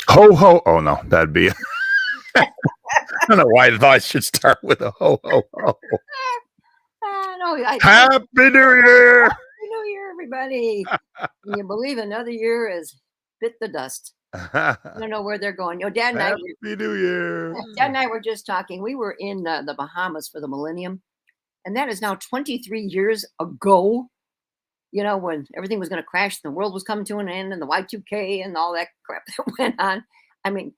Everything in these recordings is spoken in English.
Ho ho! Oh no, that'd be. I don't know why I thought I should start with a ho ho ho. Happy New Year! Happy New Year, everybody! Can you believe another year has bit the dust? I don't know where they're going. Dad and Happy New Year! Dad and I were just talking. We were in the Bahamas for the millennium, and that is now 23 years ago. When everything was going to crash, the world was coming to an end, and the Y2K and all that crap that went on. I mean,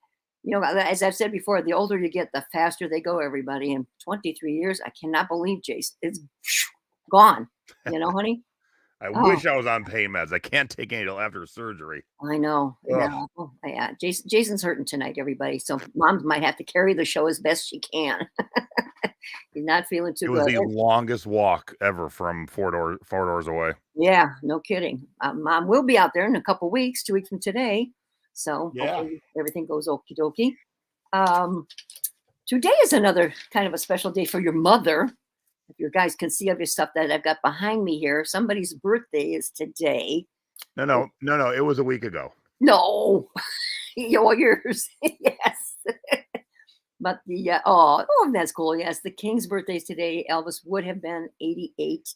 as I've said before, the older you get, the faster they go, everybody. And 23 years, I cannot believe, Jason, it's gone. Honey? I wish I was on pain meds. I can't take any till after surgery. I know. Yeah. Oh, yeah. Jason's hurting tonight, everybody. So Mom might have to carry the show as best she can. He's not feeling too good. It was the longest walk ever from four doors away. Yeah, no kidding. Mom will be out there in a couple weeks, 2 weeks from today. So hopefully everything goes okie dokie. Today is another kind of a special day for your mother. If you guys can see of your stuff that I've got behind me here, somebody's birthday is today. No. It was a week ago. No, yours. Yes. But that's cool. Yes, the King's birthday is today. Elvis would have been 88.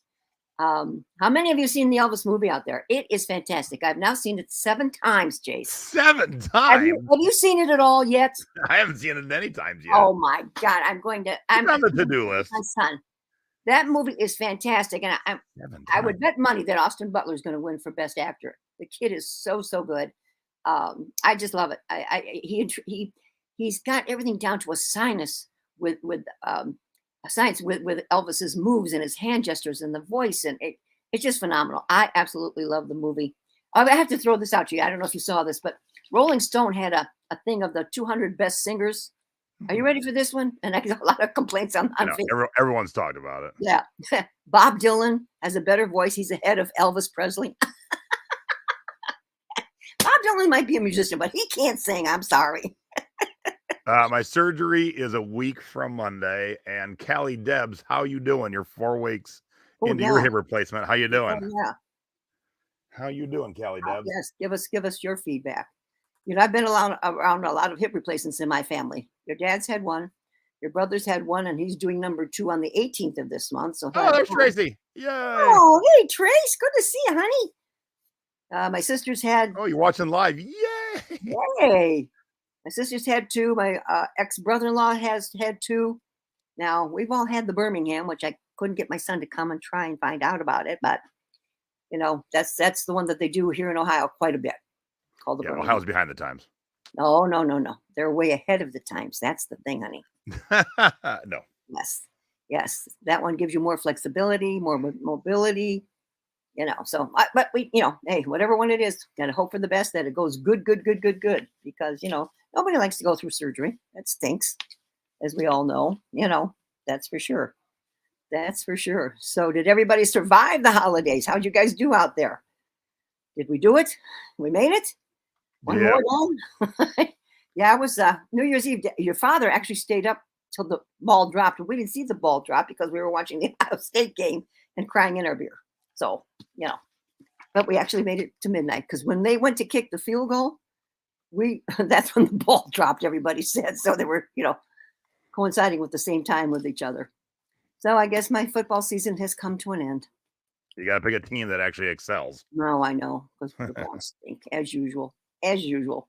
How many of you seen the Elvis movie out there? It is fantastic. I've now seen it 7 times, Jace. 7 times? Have you seen it at all yet? I haven't seen it many times yet. Oh my God. I'm on the to-do list. My son. That movie is fantastic. And I would bet money that Austin Butler is going to win for Best Actor. The kid is so good. I just love it. He's got everything down to a science with Elvis's moves and his hand gestures and the voice, and it's just phenomenal. I absolutely love the movie. I have to throw this out to you. I don't know if you saw this, but Rolling Stone had a thing of the 200 best singers. Are you ready for this one? And I get a lot of complaints on Facebook. Everyone's talked about it. Yeah. Bob Dylan has a better voice. He's ahead of Elvis Presley. Bob Dylan might be a musician, but he can't sing. I'm sorry. My surgery is a week from Monday, and Callie Debs, how you doing? You're 4 weeks into your hip replacement. How you doing? Yeah. How you doing, Callie Debs? Yes, give us your feedback. I've been around a lot of hip replacements in my family. Your dad's had one, your brother's had one, and he's doing number 2 on the 18th of this month. So there's Tracy. Yay! Oh, hey, Trace, good to see you, honey. My sister's had. Oh, you're watching live? Yay! Yay! My sister's had 2. My ex-brother-in-law has had 2. Now, we've all had the Birmingham, which I couldn't get my son to come and try and find out about it. But, that's the one that they do here in Ohio quite a bit. Called the Birmingham. Ohio's behind the times. No. They're way ahead of the times. That's the thing, honey. No. Yes. That one gives you more flexibility, more mobility. So, but we, hey, whatever one it is, got to hope for the best that it goes good. Because, nobody likes to go through surgery. That stinks, as we all know, that's for sure. So did everybody survive the holidays? How'd you guys do out there? Did we do it? We made it? One more time? Yeah, it was New Year's Eve. Your father actually stayed up till the ball dropped. We didn't see the ball drop because we were watching the Ohio State game and crying in our beer. So, but we actually made it to midnight because when they went to kick the field goal, that's when the ball dropped, everybody said. So they were, coinciding with the same time with each other. So I guess my football season has come to an end. You got to pick a team that actually excels. No, I know, because the Browns stink as usual, as usual.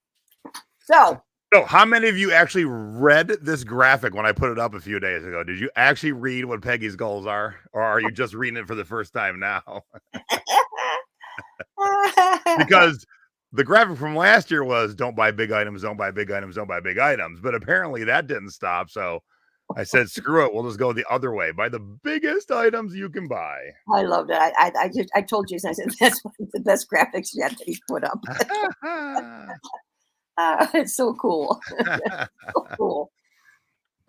So, So, how many of you actually read this graphic when I put it up a few days ago? Did you actually read what Peggy's goals are, or are you just reading it for the first time now? Because the graphic from last year was don't buy big items, don't buy big items, don't buy big items. But apparently that didn't stop. So I said, screw it. We'll just go the other way. Buy the biggest items you can buy. I loved it. I told Jason, I said that's one of the best graphics yet that he's put up. It's so cool. So cool.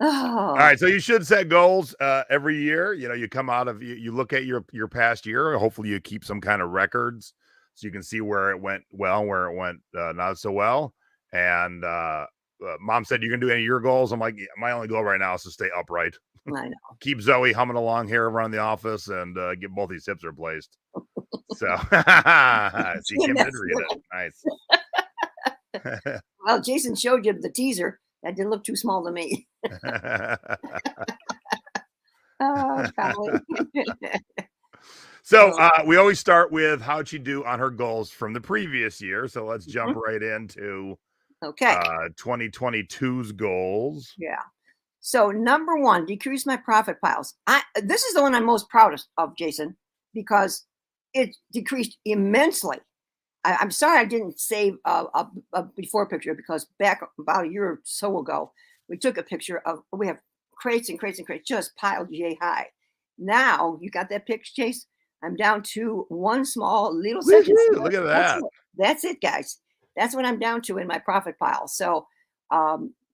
All Oh, right, so you should set goals every year. You know, you come out of you look at your past year. Hopefully, you keep some kind of records so you can see where it went well, where it went not so well. And Mom said you can do any of your goals. I'm like, yeah, my only goal right now is to stay upright, I know. keep Zoe humming along here around the office, and get both these hips replaced. So, see, Kim did read it. Nice. Well, Jason showed you the teaser. That didn't look too small to me. Oh, golly. So Oh, we always start with how'd she do on her goals from the previous year. So let's jump mhm. right into Okay. 2022's goals. Yeah. So number one, decrease my profit piles. This is the one I'm most proud of, Jason, because it decreased immensely. I'm sorry I didn't save a before picture because back about a year or so ago, we took a picture of we have crates and crates and crates just piled yay high. Now you got that picture, Chase. I'm down to one small little section. So Woo-hoo, look at that's that. it. That's it, guys. That's what I'm down to in my profit pile. So,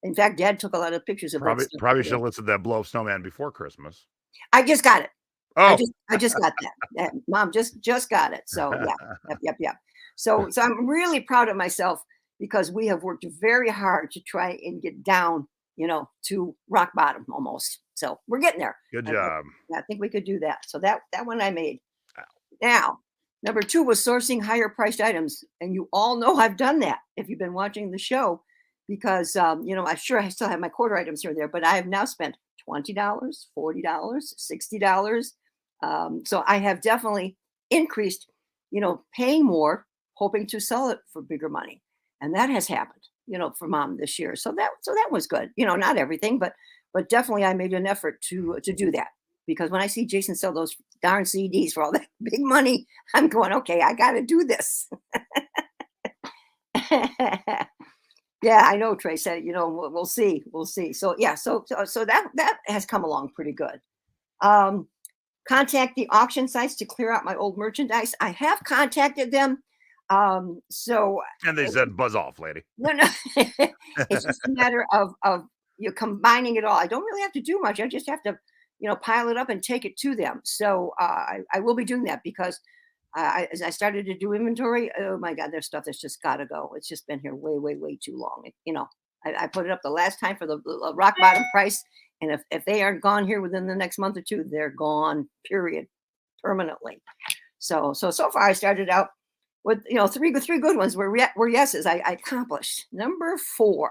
in fact, Dad took a lot of pictures of that stuff. Probably should have listed that blow up snowman before Christmas. I just got it. Oh, I just got that. Mom just got it. So yeah, yep. So I'm really proud of myself because we have worked very hard to try and get down, to rock bottom almost. So we're getting there. good I, job. I think we could do that. So that one I made. Now, number two was sourcing higher priced items, and you all know I've done that if you've been watching the show, because I'm sure I still have my quarter items here and there, but I have now spent $20, $40, $60. So I have definitely increased, paying more, hoping to sell it for bigger money, and that has happened, for Mom this year. So that was good. Not everything, but definitely I made an effort to do that because when I see Jason sell those darn CDs for all that big money, I'm going, okay, I got to do this. Yeah, I know. Trey said, we'll see, we'll see. So yeah, so that has come along pretty good. Um, Contact the auction sites to clear out my old merchandise. I have contacted them. So And they said, buzz off, lady. no, it's just a matter of you combining it all. I don't really have to do much. I just have to, pile it up and take it to them. So I will be doing that because as I started to do inventory, oh my God, there's stuff that's just got to go. It's just been here way too long. I put it up the last time for the rock bottom price. And if they aren't gone here within the next month or two, they're gone, period, permanently. So far I started out with, three good ones were yeses. I accomplished. Number 4,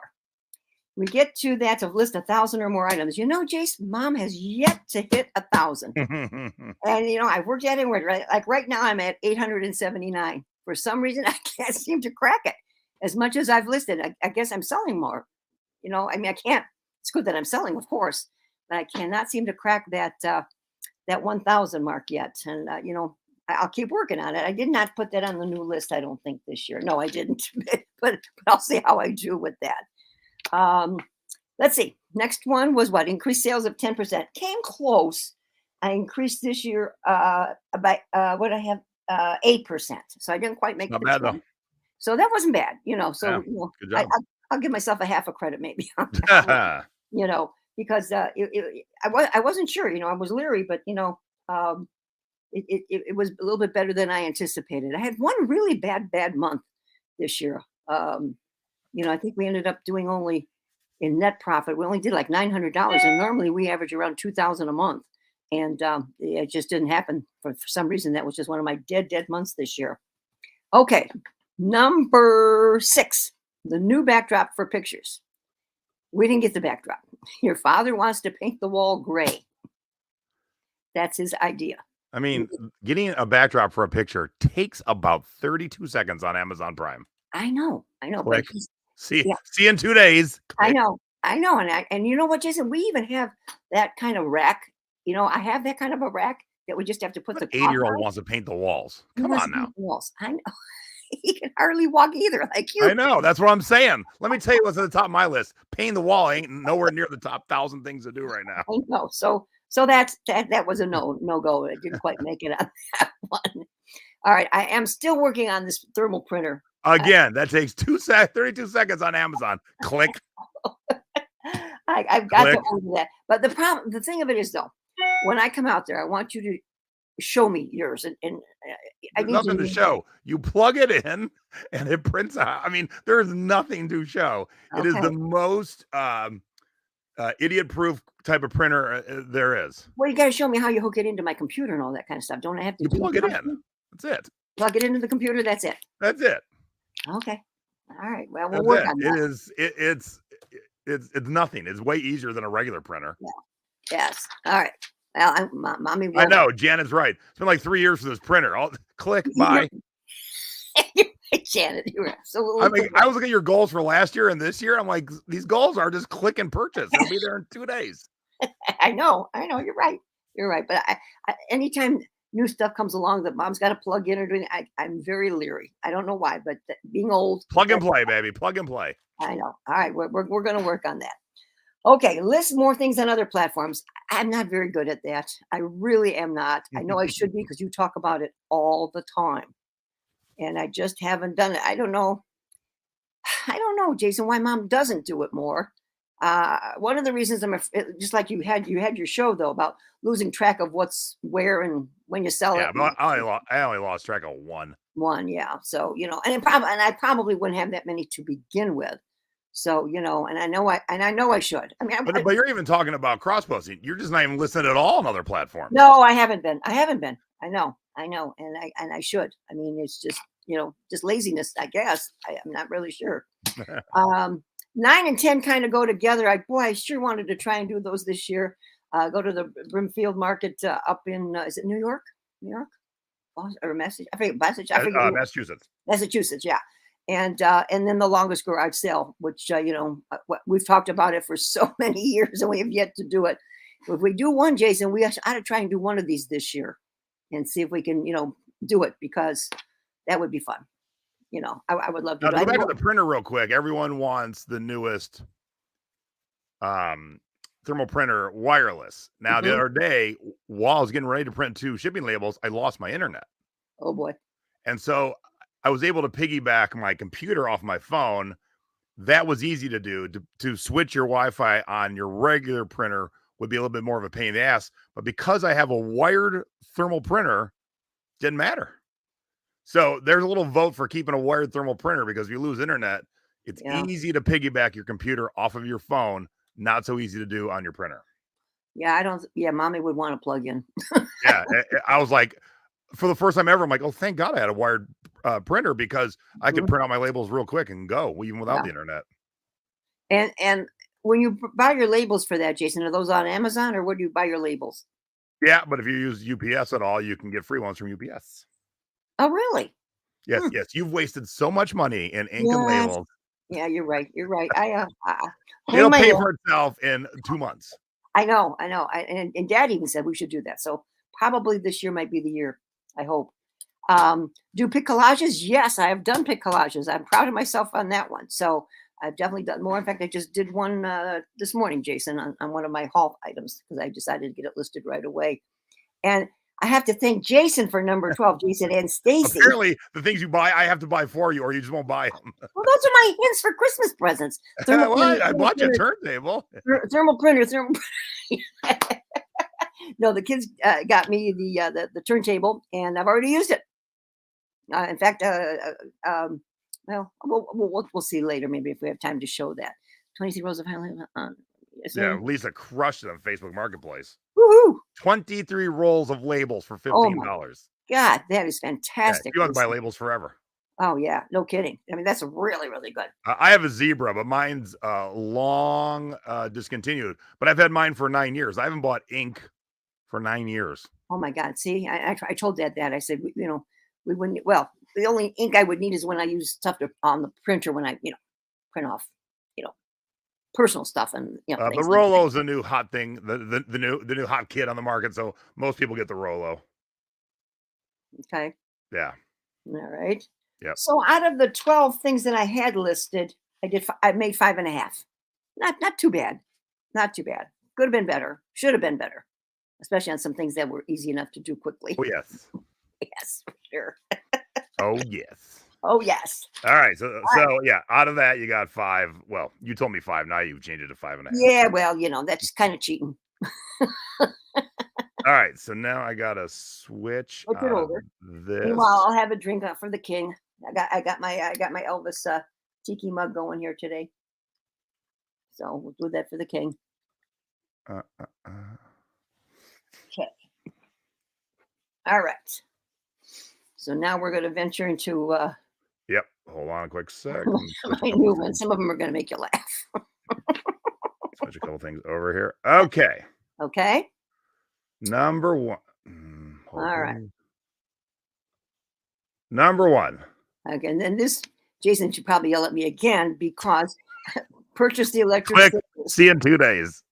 we get to that to list 1,000 or more items. Jace, Mom has yet to hit 1,000. And, I've worked at it, right? Like right now I'm at 879. For some reason, I can't seem to crack it as much as I've listed. I guess I'm selling more. I can't. It's good that I'm selling, of course, but I cannot seem to crack that 1,000 mark yet. And I'll keep working on it. I did not put that on the new list. I don't think this year. No, I didn't. but I'll see how I do with that. Let's see. Next one was what? Increased sales of 10%. Came close. I increased this year by what I have 8%. So I didn't quite make Not the bad 10. So that wasn't bad. So Yeah, good job. I'll give myself a half a credit maybe on that one, because I wasn't sure. I was leery, but it was a little bit better than I anticipated. I had one really bad month this year. I think we ended up doing only in net profit. We only did like $900, and normally we average around 2,000 a month. And it just didn't happen for some reason. That was just one of my dead months this year. Okay, number 6. The new backdrop for pictures. We didn't get the backdrop. Your father wants to paint the wall gray. That's his idea. I mean, getting a backdrop for a picture takes about 32 seconds on Amazon Prime. I know, but Click. he's See yeah, see you in 2 days. I Click. know, and you know what, Jason? We even have that kind of rack. I have that kind of a rack that we just have to put What the top 80-year-old on. wants to paint the walls? He Come wants on to now. paint the walls. I know. He can hardly walk either, like I you. know. That's what I'm saying. Let me tell you what's at the top of my list. Painting the wall ain't nowhere near the top 1,000 things to do right now. I know. So that was a no go. It didn't quite make it on that one. All right, I am still working on this thermal printer. Again, that takes 32 seconds on Amazon. Click, I've got to click. order that. But the thing of it is, though, when I come out there, I want you to show me yours, and I There's need nothing to to. show. You plug it in and it prints out. I mean, there's nothing to show. It is the Okay. most idiot-proof type of printer there is. Well, you got to show me how you hook it into my computer and all that kind of stuff. Don't I have to You do plug it in. something? That's it. Plug it into the computer? That's it. That's it. Okay. All right. Well, we'll That's work it. on It that. is. It's nothing. It's way easier than a regular printer. Yeah. Yes. All right. Well, mommy I will. know. Janet's right. It's been like 3 years for this printer. I'll click. You're, Bye. you're right, Janet. You're absolutely I mean, I correct. was looking at your goals for last year and this year. I'm like, these goals are just click and purchase. It'll be there in 2 days. I know. You're right. You're right. But anytime new stuff comes along that mom's got to plug in or doing, I'm very leery. I don't know why, but being old, Plug and play, baby. Plug and play. I know. All right. We're going to work on that. Okay. List more things on other platforms. I'm not very good at that. I really am not. I know I should be because you talk about it all the time. And I just haven't done it. I don't know. I don't know, Jason, why mom doesn't do it more. One of the reasons just like you had your show though about losing track of what's where and when you sell it. Yeah, but I only lost track of one. One, yeah. So and I probably wouldn't have that many to begin with. So and I know I should. I mean, But you're even talking about cross posting. You're just not even listening at all on other platforms. no, I haven't been. I know, and I should. I mean, it's just just laziness, I guess. I'm not really sure. 9 and 10 kind of go together. I sure wanted to try and do those this year. Go to the Brimfield Market up in is it New York? New York? Or Massachusetts? I forget. Massachusetts. Massachusetts, yeah. And then the longest garage sale, which we've talked about it for so many years, and we have yet to do it. If we do one, Jason, we ought to try and do one of these this year, and see if we can do it because that would be fun. I would love to. Now, to go back to the printer real quick, everyone wants the newest thermal printer wireless. Now, the other day, while I was getting ready to print 2 shipping labels, I lost my internet. Oh boy. And so I was able to piggyback my computer off my phone. That was easy to do. To switch your Wi-Fi on your regular printer would be a little bit more of a pain in the ass. But because I have a wired thermal printer, didn't matter. So there's a little vote for keeping a wired thermal printer because if you lose internet, it's easy to piggyback your computer off of your phone. Not so easy to do on your printer. Yeah, mommy would want to plug in. Yeah, I was like, for the first time ever, I'm like, oh, thank God I had a wired printer because I could print out my labels real quick and go even without the internet. And when you buy your labels for that, Jason, are those on Amazon or where do you buy your labels? Yeah, but if you use UPS at all, you can get free ones from UPS. Oh, really? Yes, yes. You've wasted so much money in ink and labels. Yeah, you're right. You're right. It'll pay for itself in 2 months. I know. And Dad even said we should do that. So probably this year might be the year. I hope. Do pick collages? Yes, I have done pick collages. I'm proud of myself on that one. So I've definitely done more. In fact, I just did one this morning, Jason, on one of my haul items because I decided to get it listed right away. And I have to thank Jason for number 12, Jason and Stacy. Apparently, the things you buy, I have to buy for you, or you just won't buy them. Well, those are my hints for Christmas presents. I bought you a turntable. Thermal printer. No, the kids got me the turntable, and I've already used it. In fact, well, we'll see later. Maybe if we have time to show that. 23 rows of highlight. Yeah, Lisa crushed it on Facebook Marketplace. Woohoo! 23 rolls of labels for $15. God, that is fantastic. You have to buy labels forever. Oh yeah, no kidding. I mean, that's really, really good. I have a Zebra, but mine's long discontinued. But I've had mine for 9 years. I haven't bought ink for 9 years. Oh my God. See, I told Dad that. I said, we wouldn't, well, the only ink I would need is when I use stuff on the printer when I, print off, you know, personal stuff and, The things like that. Rolo is the new hot thing, the new hot kid on the market. So most people get the Rolo. Okay. Yeah. All right. Yep. So out of the 12 things that I had listed, I made 5.5. Not too bad. Not too bad. Could have been better. Should have been better. Especially on some things that were easy enough to do quickly. Oh yes. Yes, for sure. Oh yes. Oh yes. All right. So All right. yeah, out of that you got 5. Well, you told me 5. Now you've changed it to 5.5. Yeah, well, that's kind of cheating. All right. So now I gotta switch Switch it out of over. this. Meanwhile, I'll have a drink for the king. I got my Elvis Tiki mug going here today. So we'll do that for the king. Uh, uh, uh. Okay. All right. So now we're going to venture into Yep. Hold on a quick second. my new one. Some of them are going to make you laugh. Switch a couple things over here. Okay. Okay. Number 1. All right. Number 1. Okay. And then this, Jason should probably yell at me again because purchase the electric Quick. scissors. See you in 2 days.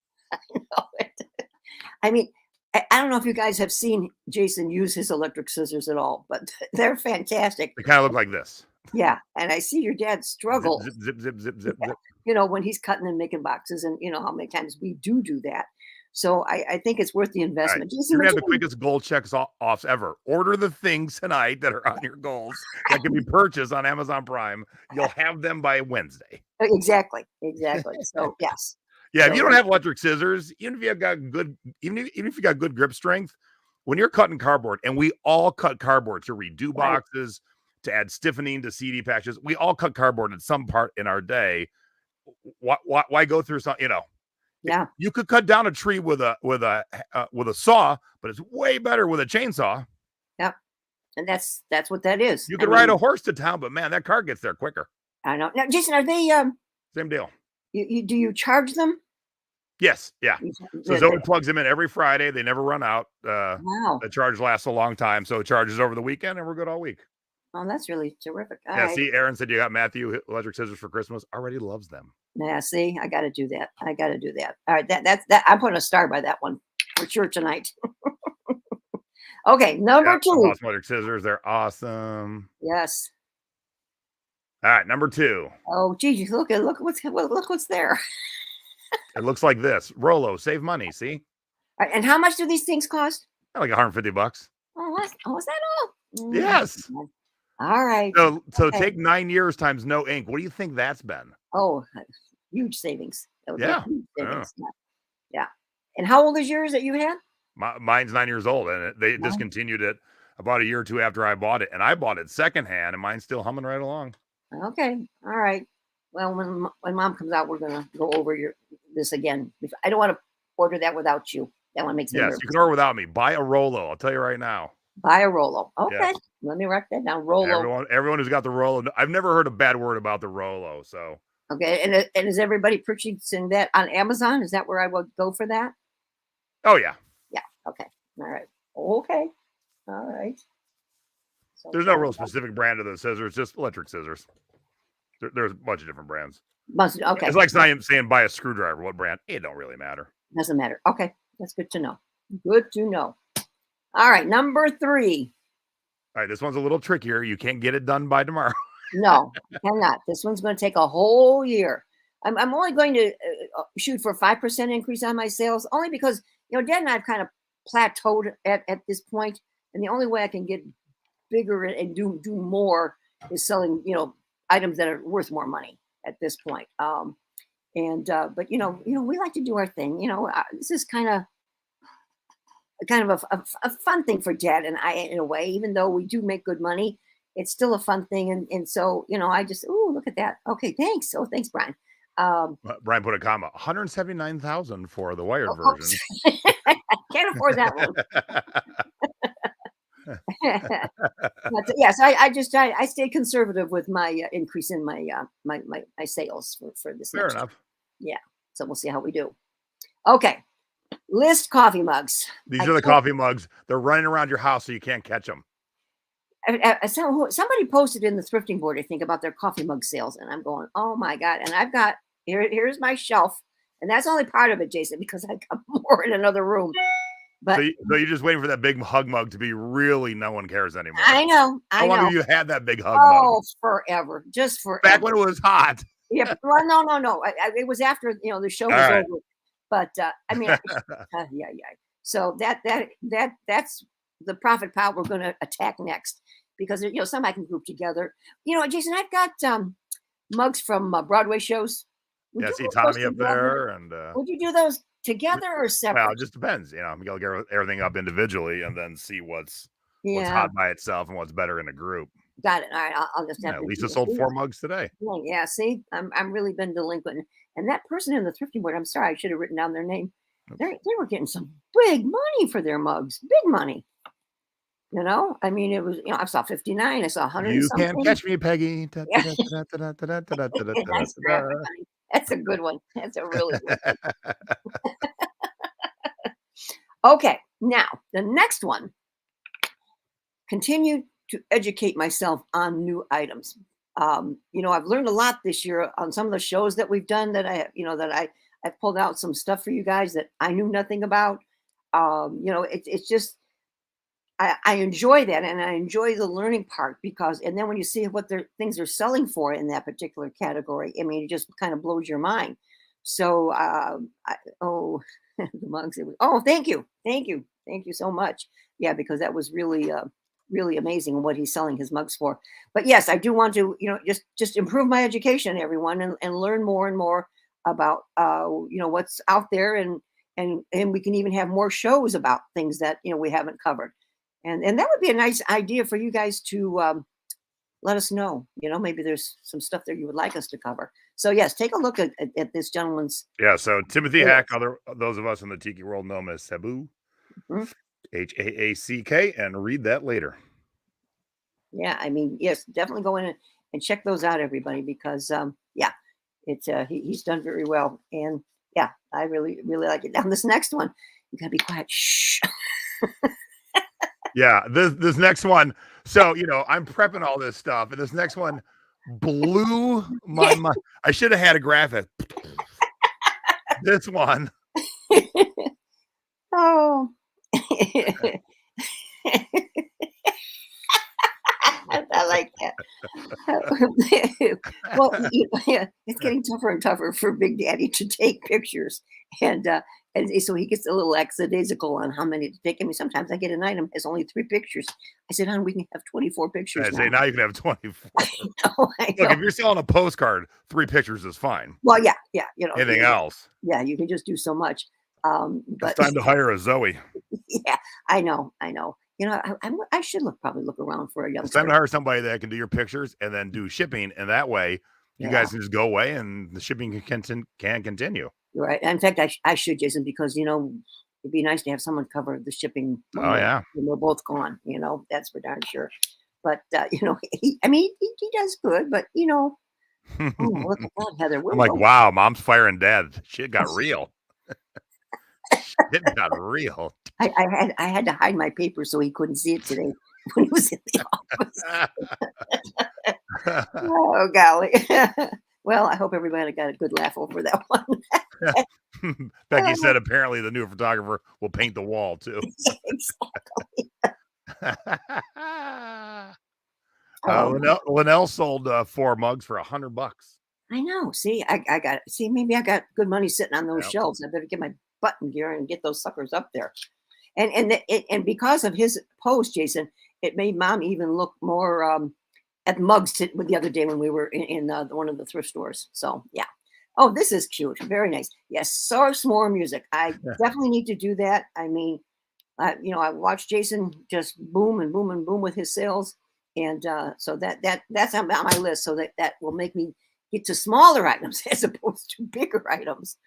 I mean, I don't know if you guys have seen Jason use his electric scissors at all, but they're fantastic. They kind of look like this. Yeah. And I see your dad struggle. Zip, zip, zip, zip, zip, Yeah. zip. When he's cutting and making boxes, and how many times we do that. So I think it's worth the All right. investment. Jason, You're what gonna have you the think? quickest goal checks offs ever. Order the things tonight that are on your goals that can be purchased on Amazon Prime. You'll have them by Wednesday. Exactly. So yes. Yeah, if So you don't have electric scissors, even if you got good grip strength, when you're cutting cardboard, and we all cut cardboard to redo right. boxes, to add stiffening to CD patches, we all cut cardboard at some part in our day. Why go through something? Yeah. You could cut down a tree with a saw, but it's way better with a chainsaw. Yep. And that's what that is. You could ride a horse to town, but man, that car gets there quicker. I know. Now, Jason, are they Same deal. do you charge them? Yes, yeah. So Zoe plugs them in every Friday. They never run out. Wow. The charge lasts a long time, so it charges over the weekend, and we're good all week. Oh, that's really terrific. All yeah, right. see, Aaron said you got Matthew electric scissors for Christmas. Already loves them. Yeah, see, I got to do that. All right, that's I'm putting a star by that one for sure tonight. Okay, number 2. Awesome electric scissors. They're awesome. Yes. All right, number 2. Oh, geez, look what's there. It looks like this. Rolo, save money. See? All right, and how much do these things cost? Like $150. Oh, is that all? Yes. All right. So Okay. take 9 years times no ink. What do you think that's been? Oh, huge savings. Yeah. Huge savings. Yeah. And how old is yours that you had? Mine's 9 years old, and they discontinued it about a year or two after I bought it. And I bought it secondhand, and mine's still humming right along. Okay. All right. Well, when Mom comes out, we're gonna go over this again. I don't want to order that without you. That one makes me nervous. You can order without me. Buy a Rolo. I'll tell you right now. Buy a Rolo. Okay. Yes. Let me write that down. Rolo. Everyone who's got the Rolo. I've never heard a bad word about the Rolo. So okay. And is everybody purchasing that on Amazon? Is that where I would go for that? Oh yeah. Yeah. Okay. All right. Okay. All right. So there's no real specific brand of the scissors, just electric scissors. There's a bunch of different brands. Okay. It's like saying buy a screwdriver. What brand? It don't really matter. Doesn't matter. Okay. That's good to know. Good to know. All right. Number 3. All right. This one's a little trickier. You can't get it done by tomorrow. No, cannot. This one's going to take a whole year. I'm only going to shoot for 5% increase on my sales, only because, Dad and I have kind of plateaued at this point, and the only way I can get bigger and do more is selling, items that are worth more money at this point. But we like to do our thing. This is kind of a fun thing for Dad and I in a way. Even though we do make good money, it's still a fun thing. And so I just look at that. Okay, thanks. Oh, thanks, Brian. Brian put a comma. $179,000 for the wired version. Can't afford that one. But, yes, I stay conservative with my increase in my my sales for this. Fair enough. Yeah, so we'll see how we do. Okay, List coffee mugs. These are the coffee mugs. They're running around your house so you can't catch them. Somebody posted in the thrifting board, I think, about their coffee mug sales, and I'm going, oh my god! And I've got here's my shelf, and that's only part of it, Jason, because I've got more in another room. So, But you're just waiting for that big hug mug to be really no one cares anymore. I know, How I long know. have you had that big hug mug? Oh, forever, just forever. Back when it was hot. Yeah, well, no. It was after the show was right. over. But I mean, yeah. So that's the profit pile we're going to attack next because some I can group together. Jason, I've got mugs from Broadway shows. Would Yeah, you see put those Tommy up together? there, and Would you do those together or well, separate? it just depends. You know, you gotta get everything up individually, and then see what's Yeah, hot by itself and what's better in a group. got it. All right, I'll just have Yeah, to Lisa sold 4 mugs today. Yeah, see, I'm really been delinquent, and that person in the thrifting board. I'm sorry, I should have written down their name. They were getting some big money for their mugs, big money. I mean, it was I saw 59, I saw 100 and You can't something. catch me, Peggy. Da, Yeah, da, da, da, da, da, da, da, da, da, da, nice da, graphic, honey. That's a good one. That's a really good one. da. Okay, now the next one. Continue to educate myself on new items. I've learned a lot this year on some of the shows that we've done I've pulled out some stuff for you guys that I knew nothing about. It's just I enjoy that and I enjoy the learning part because and then when you see what their things are selling for in that particular category, I mean, it just kind of blows your mind. So, the mugs. Oh, thank you so much. Yeah, because that was really amazing what he's selling his mugs for. But yes, I do want to just improve my education, everyone, and learn more and more about what's out there and we can even have more shows about things that we haven't covered. And that would be a nice idea for you guys to let us know. Maybe there's some stuff there you would like us to cover. So yes, take a look at this gentleman's. Yeah, so Timothy Yeah. Hack, those of us in the Tiki world know him as Sabu, Mhm. Haack, and read that later. Yeah, I mean, yes, definitely go in and check those out, everybody, because yeah, it's he's done very well, and yeah, I really like it. Now this next one, you gotta be quiet. Shh. Yeah, this next one. So, I'm prepping all this stuff, and this next one blew my mind. I should have had a graphic. This one. Oh. I like that. Well, yeah, it's getting tougher and tougher for Big Daddy to take pictures, and so he gets a little lackadaisical on how many to take. I mean, sometimes I get an item has only 3 pictures. I said, "Hon, we can have 24 pictures I say now." now you can have 24. I Look, know. if you're selling a postcard, 3 pictures is fine. Well, yeah, Anything else? yeah, you can just do so much. It's But time to hire a Zoe. yeah, I know. I should probably look around for a It's time youngster. to hire somebody that can do your pictures and then do shipping, and that way you Yeah. guys can just go away and the shipping can continue. You're right. In fact, I should, Jason, because it'd be nice to have someone cover the shipping when Oh yeah. we're both gone. That's for darn sure. But I mean, he does good. But oh, look at that, Heather. I'm like, wow, mom's firing dad. Shit got real. Shit got real. I had to hide my paper so he couldn't see it today when he was in the office. Oh golly. Well, I hope everybody got a good laugh over that one. Becky said apparently the new photographer will paint the wall too. Exactly. Linnell sold 4 mugs for $100. I know. See, I got see. Maybe I got good money sitting on those Yep. shelves. I better get my button gear and get those suckers up there. And because of his post, Jason, it made Mom even look more at mugs with the other day when we were in one of the thrift stores. So yeah. Oh, this is cute. Very nice. Yes, source more music. I definitely need to do that. I mean, I watched Jason just boom and boom and boom with his sales, and so that's on my list. So that will make me get to smaller items as opposed to bigger items.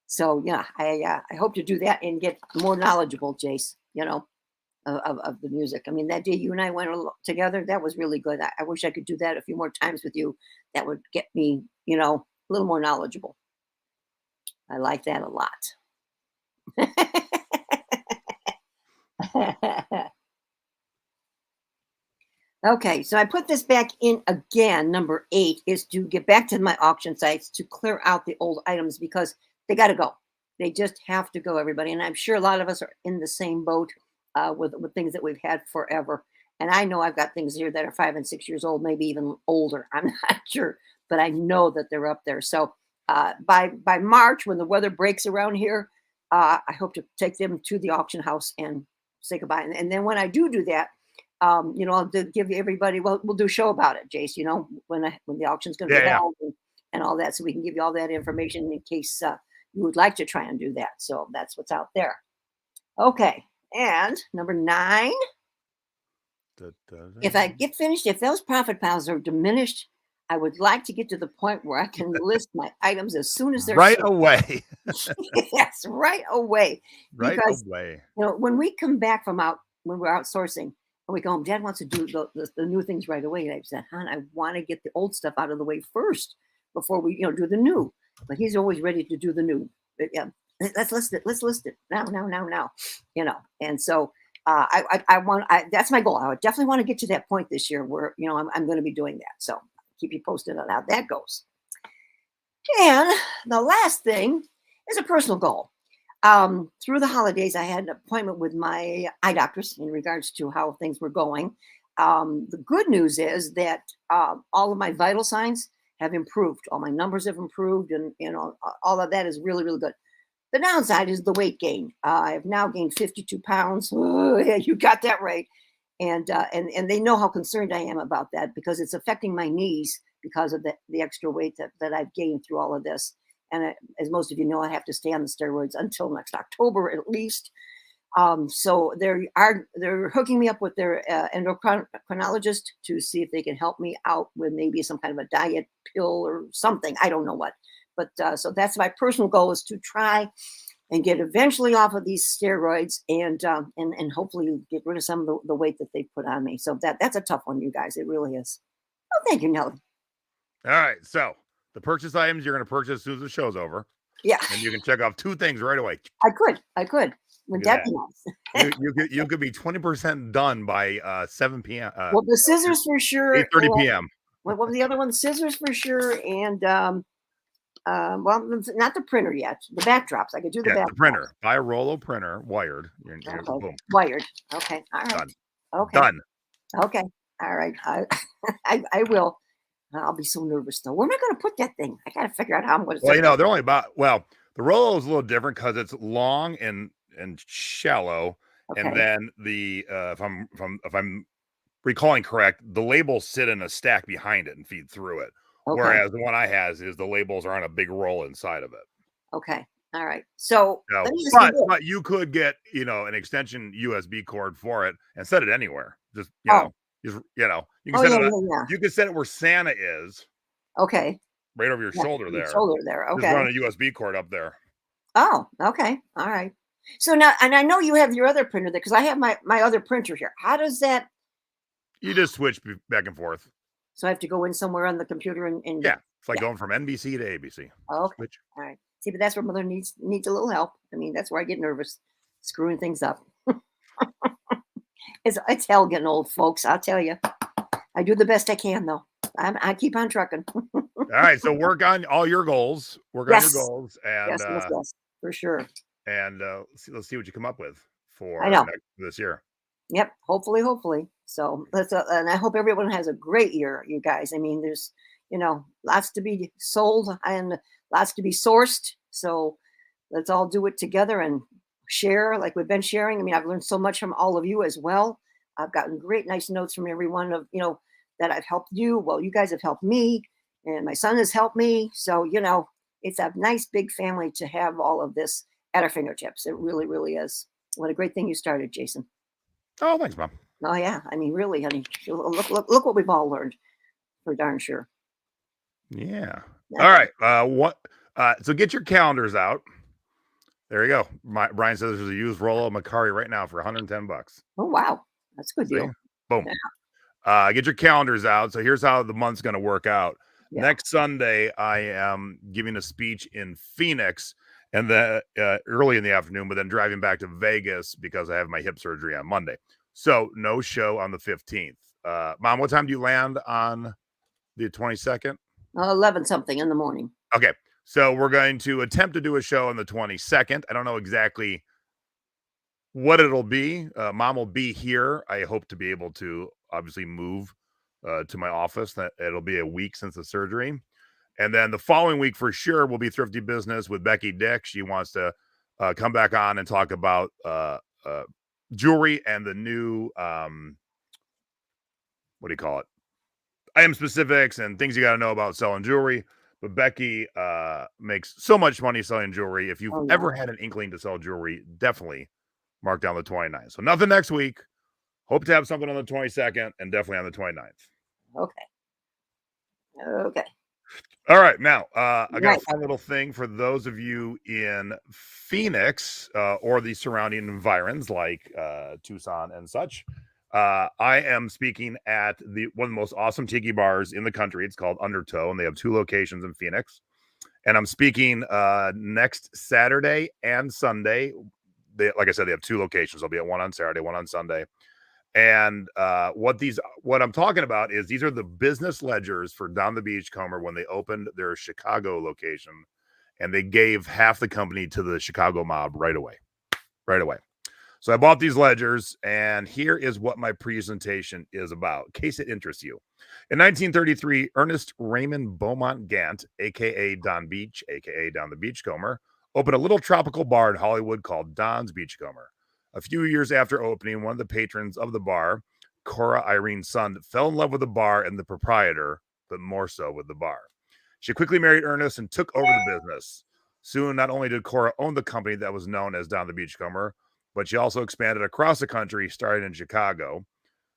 So yeah, I hope to do that and get more knowledgeable, Jace. Of the music. I mean, that day you and I went together, that was really good. I wish I could do that a few more times with you. That would get me, a little more knowledgeable. I like that a lot. Okay, so I put this back in again. Number 8 is to get back to my auction sites to clear out the old items because they got to go. They just have to go, everybody. And I'm sure a lot of us are in the same boat with things that we've had forever. And I know I've got things here that are 5 and 6 years old, maybe even older. I'm not sure, but I know that they're up there. So by March, when the weather breaks around here, I hope to take them to the auction house and say goodbye. And then when I do that, I'll give everybody. Well, we'll do a show about it, Jace. When the auction's going to Yeah, be yeah. held and all that, so we can give you all that information in case you would like to try and do that. So that's what's out there. Okay, and number 9. If I get finished, if those profit piles are diminished, I would like to get to the point where I can list my items as soon as they're Right sold. away. Yes, right away. Right Because away. when we come back when we're outsourcing and we go home, Dad wants to do the new things right away. And I said, hon, I want to get the old stuff out of the way first before we, do the new. But he's always ready to do the new. But yeah, let's list it. Let's list it now. And so that's my goal. I would definitely want to get to that point this year where, I'm going to be doing that. So keep you posted on how that goes. And the last thing is a personal goal. Through the holidays, I had an appointment with my eye doctors in regards to how things were going. The good news is that all of my vital signs have improved. All my numbers have improved, and all of that is really, really good. The downside is the weight gain. I have now gained 52 pounds. Oh, yeah, you got that right. And they know how concerned I am about that because it's affecting my knees because of the extra weight that I've gained through all of this. And as most of you know, I have to stay on the steroids until next October at least. So they're hooking me up with their endocrinologist to see if they can help me out with maybe some kind of a diet pill or something. I don't know what, but so that's my personal goal is to try and get eventually off of these steroids and hopefully get rid of some of the weight that they put on me. So that's a tough one, you guys. It really is. Oh, thank you, Nelly. All right. So the purchase items you're going to purchase as soon as the show's over. Yeah, And you can check off 2 things right away. I could. Would that be nice? You could be 20% done by 7 p.m. Well, the scissors for sure. 8:30 p.m. What was the other one? The scissors for sure, and well, not the printer yet. The backdrops. I could do the backdrops. The printer. Buy a Rollo printer, wired. Okay. Boom. Wired. Okay. All right. Done. Okay. Done. Okay. All right. I will. I'll be so nervous though. Where am I going to put that thing? I got to figure out how I'm going to. Well, they're only about. Well, the Rollo is a little different because it's long and shallow, Okay. and then the if I'm recalling correct, the labels sit in a stack behind it and feed through it. Okay. Whereas the one I has is the labels are on a big roll inside of it. Okay. All right. So, but you could get an extension USB cord for it and set it anywhere. Just you can set it. You can set it where Santa is. Okay. Right over your shoulder there. Shoulder there. Okay. Just run a USB cord up there. Oh, okay. All right. So now, and I know you have your other printer there because I have my other printer here. How does that? You just switch back and forth. So I have to go in somewhere on the computer and yeah, it's like going from NBC to ABC. Okay. Switch. All right. See, but that's where Mother needs a little help. I mean, that's where I get nervous, screwing things up. It's hell getting old, folks. I'll tell you. I do the best I can, though. I keep on trucking. All right, so work on all your goals. Work on your goals, and yes, for sure. And let's see what you come up with for this year. Yep, hopefully. So and I hope everyone has a great year, you guys. I mean, there's lots to be sold and lots to be sourced. So let's all do it together and share like we've been sharing. I mean, I've learned so much from all of you as well. I've gotten great, nice notes from everyone of that I've helped you. Well, you guys have helped me, and my son has helped me. So it's a nice big family to have all of this at our fingertips. It really, really is. What a great thing you started, Jason. Oh, thanks, Mom. Oh yeah, I mean, really, honey. Look what we've all learned, for darn sure. Yeah. All right. So get your calendars out. There you go. Brian says there's a used Rollo Macari right now for $110. Oh wow, that's a good deal. Boom. Yeah. Get your calendars out. So here's how the month's going to work out. Yeah. Next Sunday, I am giving a speech in Phoenix and then early in the afternoon, but then driving back to Vegas because I have my hip surgery on Monday. So no show on the 15th. Mom, what time do you land on the 22nd? 11 something in the morning. Okay. So we're going to attempt to do a show on the 22nd. I don't know exactly what it'll be. Mom will be here. I hope to be able to obviously move to my office. That it'll be a week since the surgery. And then the following week for sure will be Thrifty Business with Becky Dick. She wants to come back on and talk about jewelry and the new, what do you call it? Item specifics and things you got to know about selling jewelry. But Becky makes so much money selling jewelry. If you've Oh, yeah. ever had an inkling to sell jewelry, definitely mark down the 29th. So nothing next week. Hope to have something on the 22nd and definitely on the 29th. Okay. Okay. All right. Now, I got Right. a fun little thing for those of you in Phoenix or the surrounding environs like Tucson and such. I am speaking at one of the most awesome tiki bars in the country. It's called Undertow, and they have 2 locations in Phoenix. And I'm speaking next Saturday and Sunday. Like I said, they have 2 locations. I'll be at one on Saturday, one on Sunday. And what I'm talking about is these are the business ledgers for Down the Beachcomber when they opened their Chicago location, and they gave half the company to the Chicago mob right away. So I bought these ledgers, and here is what my presentation is about, in case it interests you. In 1933, Ernest Raymond Beaumont Gant, aka Don Beach, aka Don the Beachcomber, opened a little tropical bar in Hollywood called Don's Beachcomber. A few years after opening, one of the patrons of the bar, Cora Irene Sund, fell in love with the bar and the proprietor, but more so with the bar. She quickly married Ernest and took over the business. Soon, not only did Cora own the company that was known as Don the Beachcomber, but she also expanded across the country, starting in Chicago.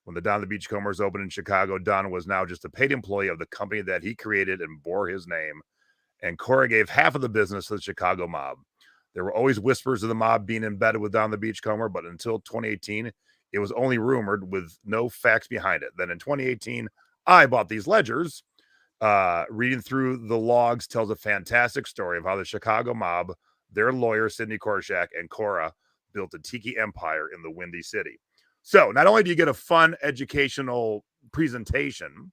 When the Don the Beachcombers opened in Chicago, Don was now just a paid employee of the company that he created and bore his name, and Cora gave half of the business to the Chicago mob. There were always whispers of the mob being embedded with Don the Beachcomber, but until 2018, it was only rumored with no facts behind it. Then in 2018, I bought these ledgers. Reading through the logs tells a fantastic story of how the Chicago mob, their lawyer, Sidney Korshak, and Cora built a tiki empire in the Windy City. So not only do you get a fun educational presentation,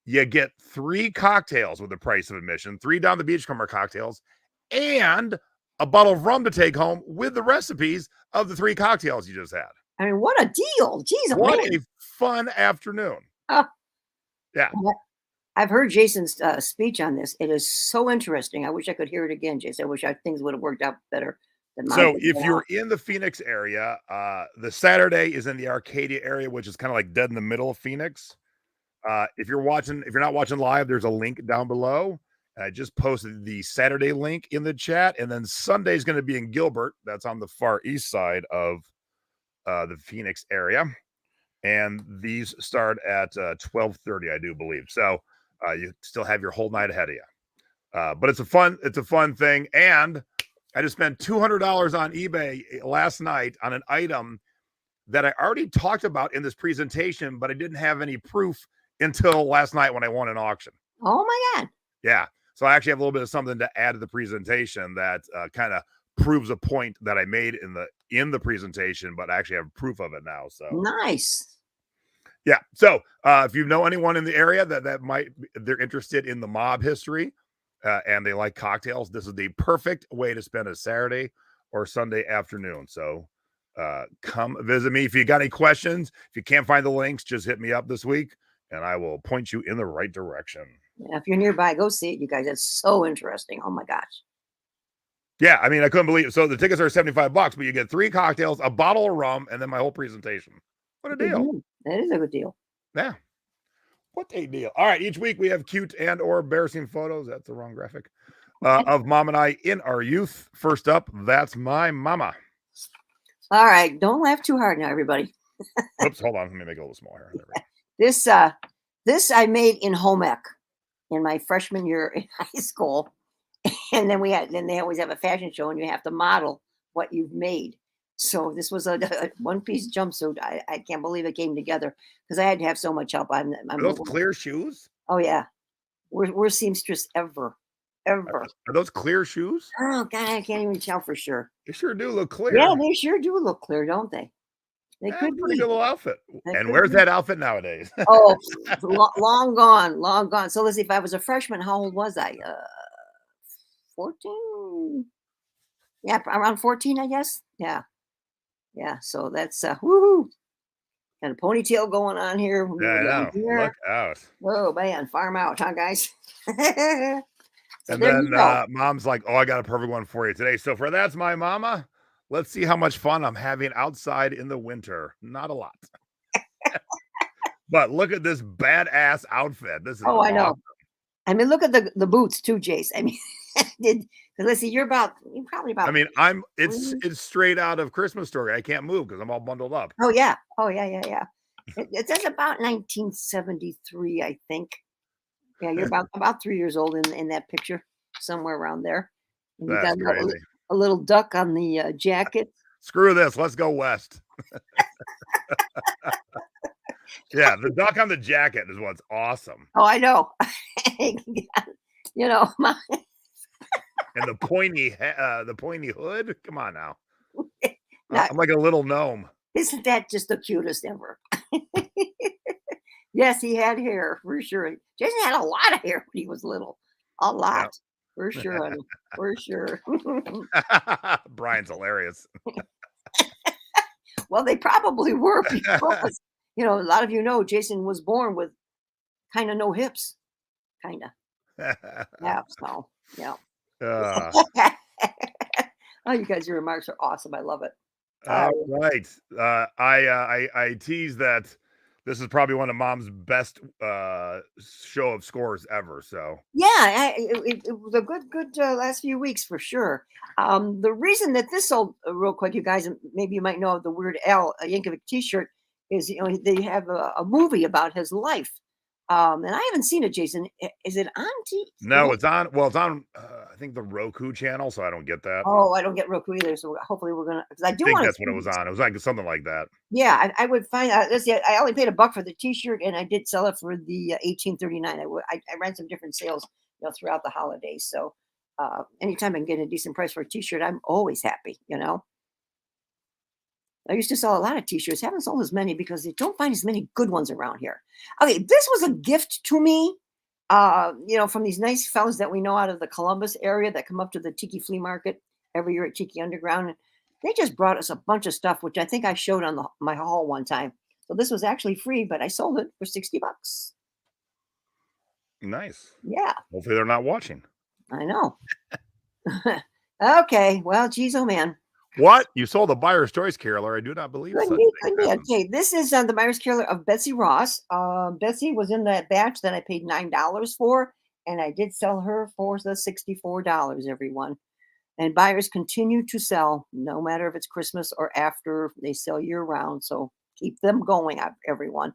you get 3 cocktails with the price of admission, 3 Down the Beachcomber cocktails, and a bottle of rum to take home with the recipes of the 3 cocktails you just had. I mean, what a deal. Jeez, What man. a fun afternoon. Yeah. I've heard Jason's speech on this. It is so interesting. I wish I could hear it again, Jason. I wish things would have worked out better than mine. So if you're in the Phoenix area, the Saturday is in the Arcadia area, which is kind of like dead in the middle of Phoenix. If you're not watching live, there's a link down below. I just posted the Saturday link in the chat, and then Sunday is going to be in Gilbert. That's on the far east side of the Phoenix area, and these start at 12:30, I do believe. So you still have your whole night ahead of you. But it's a fun thing, and I just spent $200 on eBay last night on an item that I already talked about in this presentation, but I didn't have any proof until last night when I won an auction. Oh my God. Yeah. So I actually have a little bit of something to add to the presentation that kind of proves a point that I made in the presentation, but I actually have proof of it now. So nice. Yeah. So if you know anyone in the area they're interested in the mob history and they like cocktails, this is the perfect way to spend a Saturday or Sunday afternoon. So come visit me. If you got any questions, if you can't find the links, just hit me up this week and I will point you in the right direction. Yeah, if you're nearby, go see it, you guys. It's so interesting. Oh my gosh. Yeah, I mean, I couldn't believe it. So the tickets are $75, but you get 3 cocktails, a bottle of rum, and then my whole presentation. What a deal. That is a good deal. Yeah. What a deal. All right. Each week we have cute and or embarrassing photos. That's the wrong graphic. Of Mom and I in our youth. First up, that's my mama. All right. Don't laugh too hard now, everybody. Oops, hold on. Let me make it a little smaller. This I made in home ec in my freshman year in high school. And then they always have a fashion show and you have to model what you've made. So this was a one-piece jumpsuit. I can't believe it came together because I had to have so much help. I'm Are those clear shoes? Oh yeah, we're seamstress ever. ever. Are those clear shoes? Oh God, I can't even tell for sure. They sure do look Yeah, clear. they sure do look clear, don't they? They Yeah, could pretty be. good little outfit. They And could where's be. that outfit nowadays? Oh, long gone, long gone. So let's see. If I was a freshman, how old was I? 14. Yeah, around 14, I guess. Yeah, yeah. So that's woohoo. Got a ponytail going on here when Yeah, we were I down know. here. Look out. Whoa, man, farm out, huh, guys? So And there then you go. mom's like, "Oh, I got a perfect one for you today." So for that's my mama. Let's see how much fun I'm having outside in the winter. Not a lot. But look at this badass outfit. This is Oh, I awesome. know. I mean, look at the boots too, Jace. I mean, did because let's see, you're probably I about mean, it's 3. it's straight out of Christmas Story. I can't move because I'm all bundled up. Oh yeah, oh yeah, yeah, yeah. It says about 1973, I think. Yeah, you're about 3 years old in that picture, somewhere around there. And you That's got crazy. a little duck on the jacket. Screw this. Let's go west. Yeah, the duck on the jacket is what's awesome. Oh, I know. You know, And the pointy hood. Come on now. now, I'm like a little gnome. isn't that just the cutest ever? Yes, he had hair for sure. Jason had a lot of hair when he was little. A Yeah. lot. For sure, honey, for sure. Brian's hilarious. Well, they probably were because, a lot of Jason was born with kinda no hips, kinda. Yeah, so, yeah. uh, Oh, you guys, your remarks are awesome. I love it. Uh, all right. I tease that this is probably one of mom's best show of scores ever. So yeah, it was a good last few weeks for sure. The reason that this sold real quick, you guys, and maybe you might know of the Weird Al Yankovic T-shirt, is they have a movie about his life, and I haven't seen it. Jason, is it on T? no, it's on I think the Roku channel, so I don't get that. Oh, I don't get Roku either, so hopefully we're gonna because I do I think want to that's what it see was this. on. It was like something like that. Yeah, I would find out. Let's see, I only paid $1 for the T-shirt, and I did sell it for the 18.39. I ran some different sales, throughout the holidays. So anytime I can get a decent price for a T-shirt, I'm always happy. I used to sell a lot of T-shirts. Haven't sold as many because they don't find as many good ones around here. Okay, this was a gift to me. From these nice fellas that we know out of the Columbus area that come up to the Tiki flea market every year at Tiki Underground. And they just brought us a bunch of stuff, which I think I showed on my haul one time. So this was actually free, but I sold it for $60. Nice. Yeah, Hopefully they're not watching. I know. Okay, well, geez, oh man. What? You sold a buyer's choice caroler? I do not believe Couldn't such be, things couldn't be. happen. Okay, this is the Myers Killer of Betsy Ross. Betsy was in that batch that I paid $9 for, and I did sell her for the $64, everyone. And buyers continue to sell no matter if it's Christmas or after. They sell year round. So keep them going, everyone.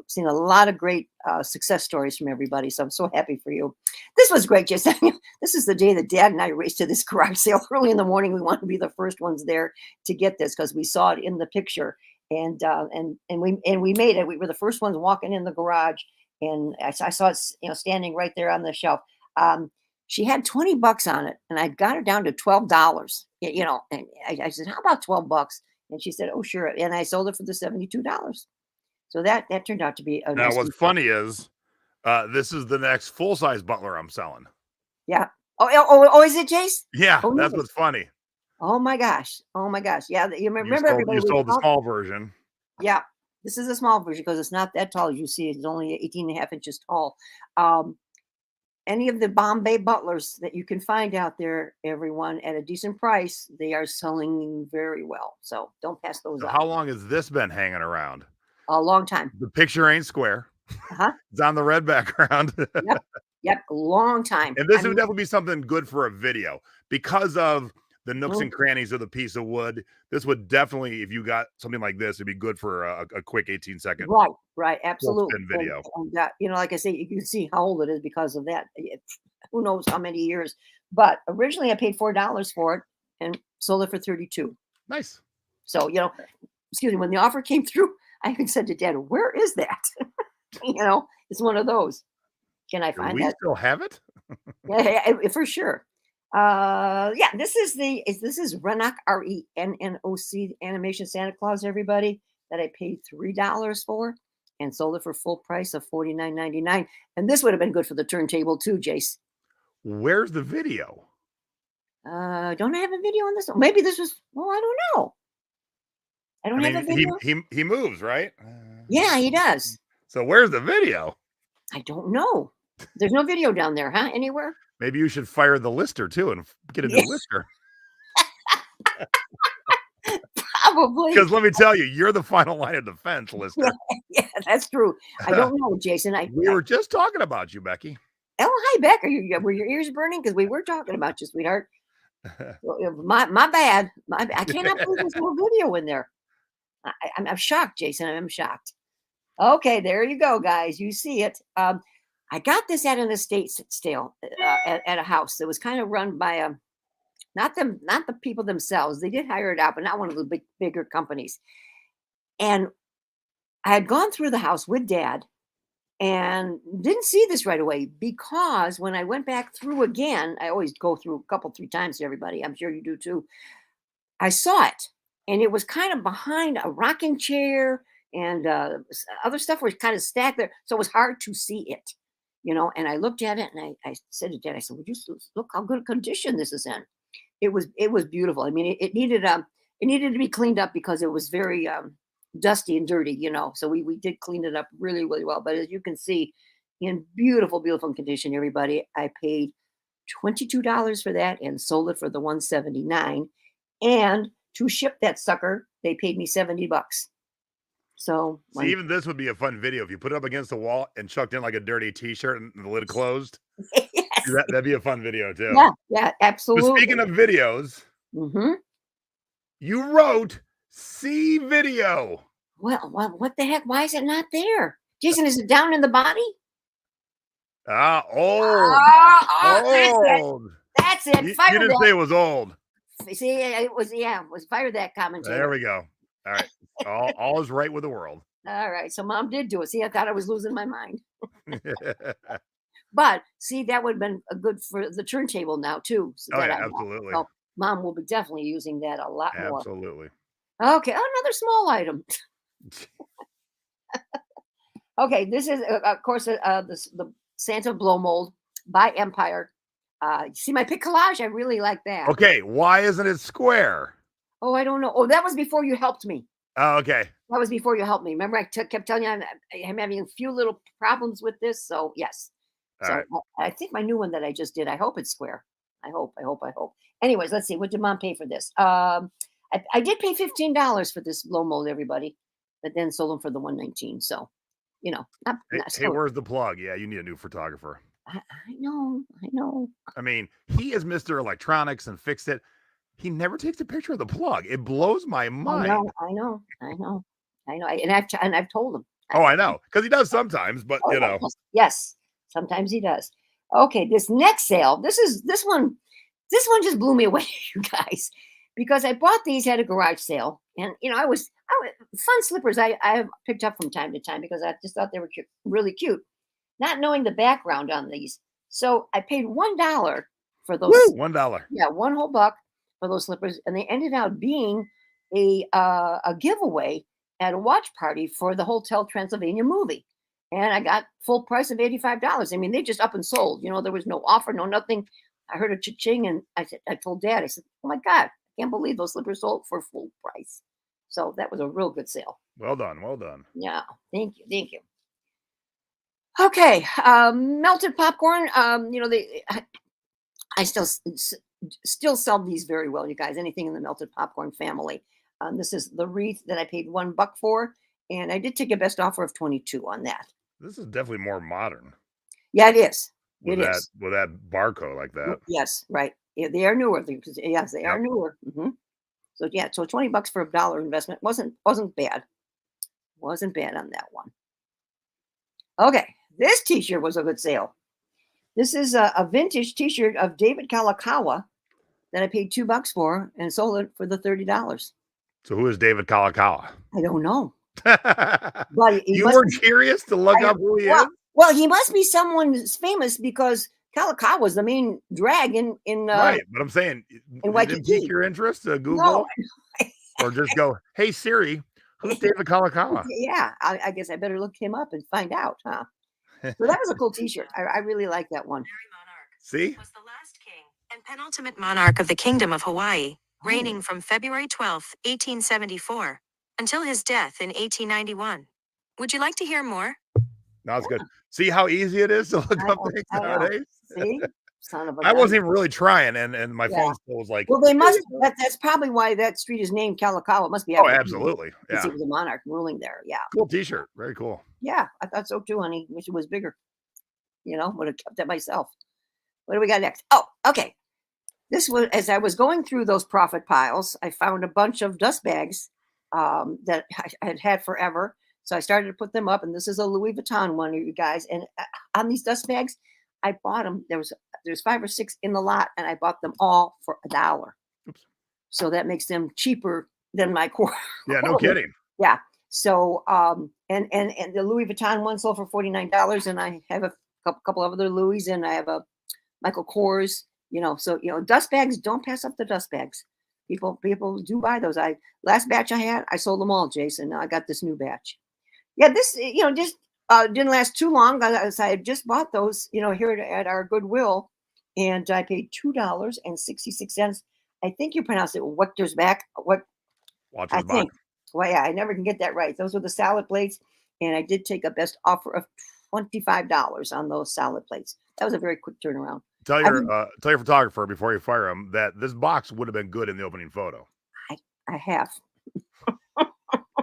Seen a lot of great success stories from everybody. So I'm so happy for you. This was great, Jason. This is the day that Dad and I raced to this garage sale early in the morning. We wanted to be the first ones there to get this because we saw it in the picture, and we made it. We were the first ones walking in the garage, and I saw it, standing right there on the shelf. Um, she had $20 on it, and I got her down to $12. And I said, "How about $12?" And she said, "Oh, sure." And I sold it for the $72. So that turned out to be a Now, nice what's one for funny is this is the next full size butler I'm selling. yeah. Oh, is it, Chase? Yeah, Oh, that's nice. what's funny. Oh my gosh. Oh my gosh. Yeah, you You remember sold everybody you we sold the talked. small version. Yeah. This is a small version because it's not that tall as you see. It's only 18 and a half inches tall. Um, any of the Bombay butlers that you can find out there, everyone, at a decent price, they are selling very well. So don't pass those So up. how long has this been hanging around? A long time. The picture ain't square. Uh-huh. It's on the red background. Yep. Yep. A long time. And this I would mean, definitely be something good for a video because of the nooks mm, and crannies of the piece of wood. This would definitely, if you got something like this, it'd be good for a quick 18-second right. full Absolutely. spin video. And like I say, you can see how old it is because of that. Who knows how many years? But originally I paid $4 for it and sold it for 32. Nice. So, excuse me, when the offer came through, I even said to Dad, "Where is that?" It's one of those. Can I Do find we that? still have it? Yeah, for sure. Yeah, this is Rennoc, Rennoc animation Santa Claus, everybody, that I paid $3 for and sold it for full price of 49.99. And this would have been good for the turntable too, Jace. Where's the video? Don't I have a video on this one? Maybe this was, well, I don't know. I I don't have a mean, he video. he he moves, right? Yeah, he does. So where's the video? I don't know. There's no video down there, huh? Anywhere? Maybe you should fire the lister too and get a new Yeah, lister. probably. Because let me tell you, you're the final line of defense, Yeah, lister. yeah, that's true. I don't know, Jason. We were just talking about you, Becky. Oh, hi, Beck. Were your ears burning? Because we were talking about you, sweetheart. Well, my bad. I cannot believe there's no video in there. I'm shocked, Jason. I'm shocked. Okay, there you go, guys. You see it. I got this at an estate sale at a house that was kind of run by not the people themselves. They did hire it out, but not one of the bigger companies. And I had gone through the house with Dad and didn't see this right away because when I went back through again, I always go through a couple, 3 times to everybody. I'm sure you do too. I saw it, and it was kind of behind a rocking chair, and other stuff was kind of stacked there, so it was hard to see it, And I looked at it, and I said to Dad, I said, "Would you look how good a condition this is in?" It was beautiful. I mean, it needed to be cleaned up because it was very dusty and dirty, So we did clean it up really really well. But as you can see, in beautiful beautiful condition, everybody. I paid $22 for that and sold it for the 179. And to ship that sucker, they paid me $70. So See, even this would be a fun video if you put it up against the wall and chucked in like a dirty T-shirt and the lid closed. yes, That'd be a fun video too. yeah, But speaking absolutely. of videos, Hmm. you wrote "see video." Well, what the heck? Why is it not there? Jason, is it down in the body? Old, That's it. old. That's it. You Fire didn't that. say it was old. See, it was fire that There commentator. we go. All right, all is right with the world. All right. So mom did do it. See, I thought I was losing my mind. But see, that would have been a good for the turntable now too. So Oh that yeah, I have. absolutely, So mom will be definitely using that a lot more. absolutely. Okay, another small item. Okay, this is of course the Santa blow mold by Empire. You see my pic collage? I really like that. Okay, why isn't it square? Oh, I don't know. Oh, that was before you helped me. Oh, okay. That was before you helped me. Remember, kept telling you I'm having a few little problems with this. So yes. All So right. I think my new one that I just did. I hope it's square. I hope. I hope. I hope. Anyways, let's see. What did mom pay for this? I did pay $15 for this blow mold, everybody, but then sold them for the 119. So, not Hey, still. where's the plug? Yeah, you need a new photographer. I know. I know. I mean, he is Mr. Electronics and fixed it. He never takes a picture of the plug. It blows my I mind. know. I know. I know. I know. And I've told him. Oh, I know, because he does sometimes, but Oh, yeah, yes, yes. Sometimes he does. Okay, this next sale, this one just blew me away, you guys, because I bought these at a garage sale, and fun slippers. I have picked up from time to time because I just thought they were cute, really cute, not knowing the background on these. So I paid $1 for those. woo, $1. Yeah, one whole buck for those slippers, and they ended up being a giveaway at a watch party for the Hotel Transylvania movie, and I got full price of $85. I mean, they just up and sold. There was no offer, no nothing. I heard a cha-ching, and I told Dad, I said, "Oh my God, I can't believe those slippers sold for full price." So that was a real good sale. Well done, well done. Yeah, thank you, thank you. Okay, melted popcorn. I still sell these very well, you guys. Anything in the melted popcorn family. This is the wreath that I paid $1 for, and I did take a best offer of 22 on that. This is definitely more modern Yeah, it is. with It that is. with that barcode like that. Yes, right. Yeah, they are newer. Yes, they are Yep. newer. So yeah, so $20 for $1 investment wasn't bad. Wasn't bad on that one. Okay, this T-shirt was a good sale. This is a vintage T-shirt of David Kalakawa that I paid $2 for and sold it for the $30. So who is David Kalakawa? I don't know, but he You must were be. curious to look I, up who he is? well, he must be someone who's famous because Calico was the main drag in Right, but I'm saying in it didn't pique Waikiki. your interest to No, Google or just go, "Hey Siri, who's David Kalakaua?" yeah, I guess I better look him up and find out, huh? So that was a cool T-shirt. I really like that one. See? Was the last king and penultimate monarch of the Kingdom of Hawaii, Oh, reigning from February 12th, 1874, until his death in 1891. Would you like to hear more? No, it's good. yeah, See how easy it is to look up things I know. nowadays? See, son of a I gun. wasn't even really trying, and my Yeah. phone still was like, Well, they "There must. you go." That's probably why that street is named Kalakaua. It must be Oh, after him absolutely. since he Yeah. was a monarch ruling there. Yeah, Cool T-shirt. Very cool. yeah. I thought so too, honey. Wish it was bigger. Would have kept it myself. What do we got next? Oh, okay. This was as I was going through those profit piles, I found a bunch of dust bags that I had had forever. So I started to put them up, and this is a Louis Vuitton one, you guys. And on these dust bags, I bought them. There's 5 or 6 in the lot, and I bought them all for $1. Oops. So that makes them cheaper than my core. Yeah, no kidding. Yeah. So and the Louis Vuitton one sold for $49, and I have a couple of other Louis, and I have a Michael Kors. So dust bags, don't pass up the dust bags. People do buy those. I last batch I had, I sold them all, Jason. Now I got this new batch. Yeah, this just didn't last too long. I had just bought those, here at our Goodwill, and I paid $2.66. I think you pronounce it Wector's back. What Watch I his back. think. Well, yeah, I never can get that right. Those were the salad plates, and I did take a best offer of $25 on those salad plates. That was a very quick turnaround. Tell I your think tell your photographer before you fire him that this box would have been good in the opening photo. I have.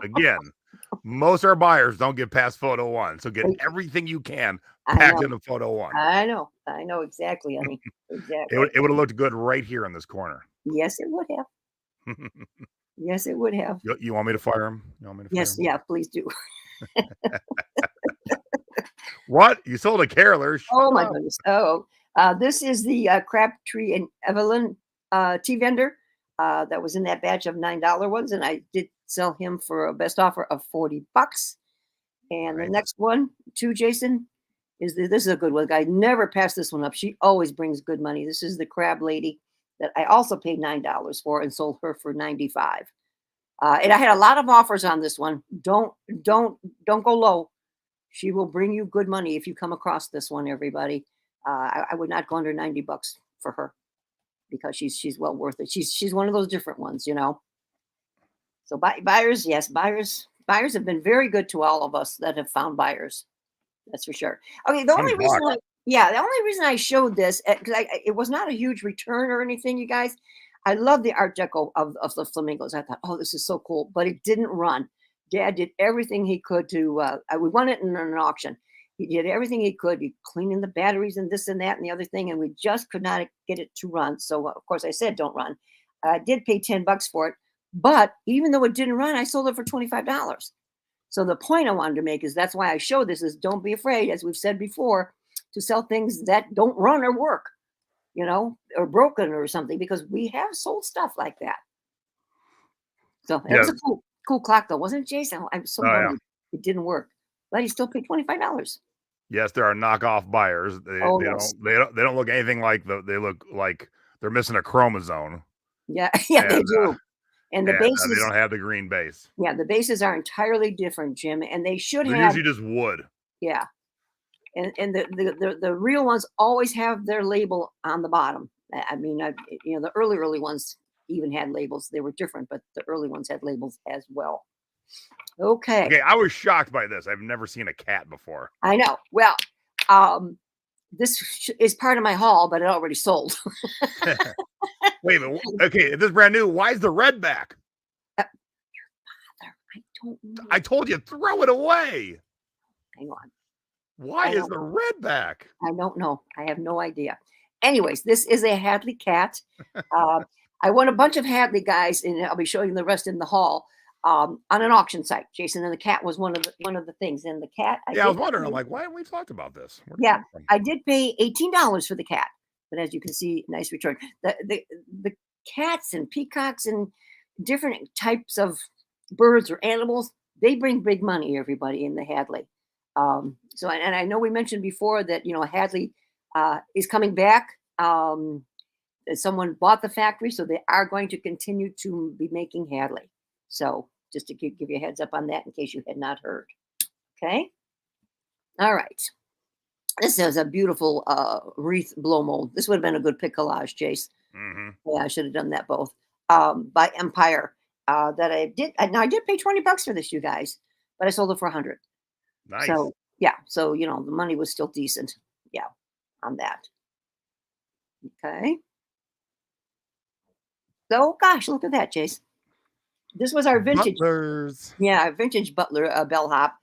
Again, most of our buyers don't get past photo 1, so get Thank you. everything you can I packed know. into photo 1. I know exactly, honey. It Exactly. would have looked good right here in this corner. Yes, it would have. Yes, it would have. You want me to fire him? You want me to fire Yes, him? yeah, please do. What? You sold a caroler? Shut Oh my up. goodness. Oh, this is the Crabtree and Evelyn tea vendor that was in that batch of $9 ones, and I did sell him for a best offer of $40. And the Nice. next one, too, Jason, this is a good one. I never pass this one up. She always brings good money. This is the Crab Lady that I also paid $9 for and sold her for 95. And I had a lot of offers on this one. Don't go low. She will bring you good money if you come across this one, everybody. I would not go under $90 for her because she's well worth it. She's one of those different ones. So buyers, yes, buyers have been very good to all of us that have found buyers. That's for sure. Okay, the only reason $20. the only reason I showed this because it was not a huge return or anything, you guys. I love the Art Deco of the flamingos. I thought, oh, this is so cool, but it didn't run. Dad did everything he could to. We won it in an auction. He did everything he could. He cleaning the batteries and this and that and the other thing, and we just could not get it to run. So of course I said, don't run. I did pay $10 for it, but even though it didn't run, I sold it for $25. So the point I wanted to make is that's why I show this is don't be afraid, as we've said before, to sell things that don't run or work, or broken or something, because we have sold stuff like that. So it was Yes. a cool clock though, wasn't it, Jason? I'm so Oh yeah. bummed it didn't work, but he still paid $25. Yes, there are knockoff buyers. They Oh they yes, don't look anything like they look like they're missing a chromosome, yeah, yeah, they and do. And the they bases, don't have the green base. yeah, the bases are entirely different, Jim, and they should They're have, usually just wood. yeah. And the real ones always have their label on the bottom. I mean, the early ones even had labels. They were different, but the early ones had labels as well. Okay, Okay, I was shocked by this. I've never seen a cat before. I know. Well, this is part of my haul, but it already sold. Wait a minute. Okay, if this is brand new, why is the red back? I don't know. I told you, throw it away. Hang on. Why is the red back? I don't know. I have no idea. Anyways, this is a Hadley cat. I won a bunch of Hadley guys, and I'll be showing you the rest in the hall on an auction site. Jason, and the cat was one of the things. And the cat, Yeah, I was wondering. I'm like, why haven't we talked about this? Yeah, I did pay $18 for the cat, but as you can see, nice return. The cats and peacocks and different types of birds or animals, they bring big money. Everybody in the Hadley. So, and I know we mentioned before that Hadley is coming back. Someone bought the factory, so they are going to continue to be making Hadley. So just to give you a heads up on that in case you had not heard. Okay. All right. This is a beautiful wreath blow mold. This would have been a good pick collage, Jace. Mm-hmm. Yeah, I should have done that both. By Empire. That I did. Now I did pay $20 for this, you guys, but I sold it for 100. Nice. So yeah, so the money was still decent. Yeah, on that. Okay. So gosh, look at that, Jace. This was our vintage. Butlers. Yeah, our vintage Butler bellhop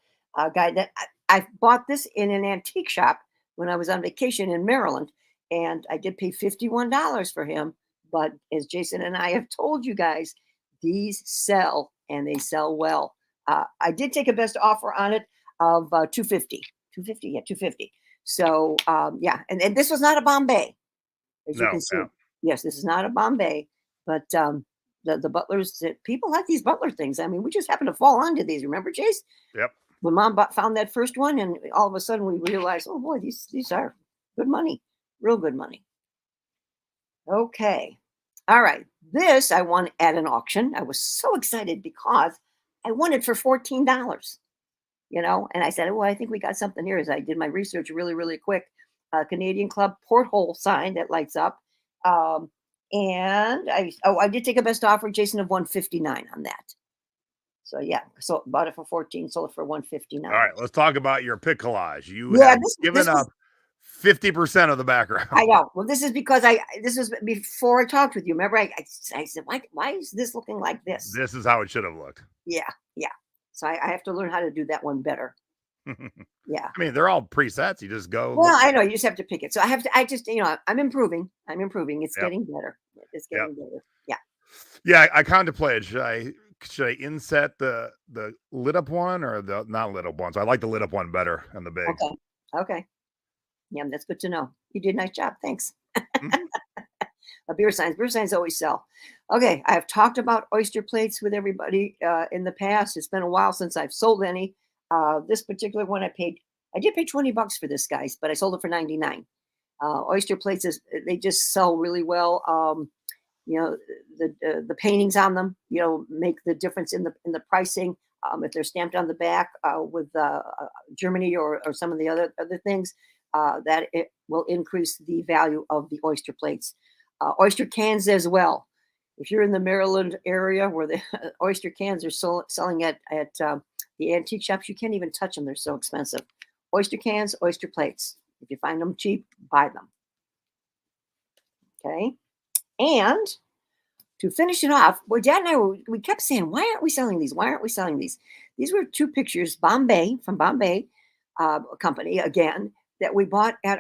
guy that I bought this in an antique shop when I was on vacation in Maryland, and I did pay $51 for him. But as Jason and I have told you guys, these sell and they sell well. I did take a best offer on it of 250. 250, yeah, 250. So yeah, and this was not a Bombay, as you No, can see. yeah. Yes, this is not a Bombay, but the butlers, people like these butler things. I mean, we just happened to fall onto these. Remember, Chase? Yep. When Mom found that first one, and all of a sudden we realized, oh boy, these are good money, real good money. Okay, all right. This I won at an auction. I was so excited because I won it for $14. And I said, oh, I think we got something here. As I did my research really, really quick, Canadian Club porthole sign that lights up. And I did take a best offer, Jason, of 159 on that. So yeah, so bought it for 14, sold it for 159. All right, let's talk about your pick collage. You Yeah, have this given was, up 50% of the background. I know. Well, this is because this was before I talked with you. Remember, I said, why is this looking like this? This is how it should have looked. Yeah, yeah. So I have to learn how to do that one better. Yeah. I mean, they're all presets. You just go. Well, I know you just have to pick it. So I just, I'm improving. I'm improving. It's Yep. getting better. It's getting better. Yeah. Yeah, I contemplated should I inset the lit up one or the not lit up one? So I like the lit up one better and the big. Okay. Yeah, that's good to know. You did a nice job. Thanks. Mhm. Beer signs always sell. Okay, I have talked about oyster plates with everybody in the past. It's been a while since I've sold any. This particular one I did pay $20 for this, guys, but I sold it for 99. Oyster plates they just sell really well. The paintings on them, make the difference in the pricing. If they're stamped on the back with Germany or some of the other things, that it will increase the value of the oyster plates. Oyster cans as well. If you're in the Maryland area where the oyster cans are selling at the antique shops, you can't even touch them. They're so expensive. Oyster cans, oyster plates. If you find them cheap, buy them. Okay. And to finish it off, well, Dad and I we kept saying, why aren't we selling these? Why aren't we selling these? These were two pictures, from Bombay company again, that we bought at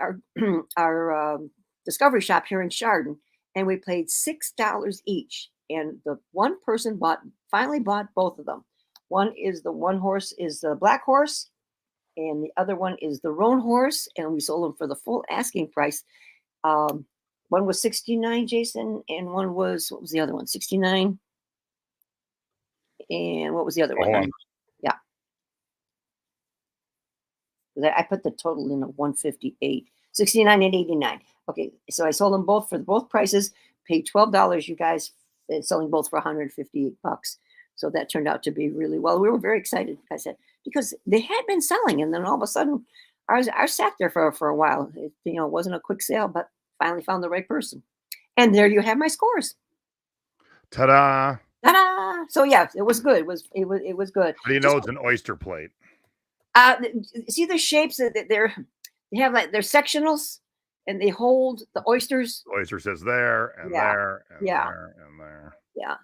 our Discovery shop here in Chardon, and we paid $6 each. And the one person finally bought both of them. One horse is the black horse, and the other one is the roan horse, and we sold them for the full asking price. One was 69, Jason, and one was, what was the other one? 69. And what was the other one? Yeah. I put the total in of 158, 69 and 89. Okay, so I sold them both for both prices, paid $12, you guys, selling both for $158. So that turned out to be really well. We were very excited, I said, because they had been selling, and then all of a sudden, ours sat there for a while. It wasn't a quick sale, but finally found the right person. And there you have my scores. Ta-da! Ta-da! So yeah, it was good. It was good. How do you know it's an oyster plate? See the shapes that they have, like they're sectionals, and they hold the oysters. Oyster says there and there and there and there. Yeah.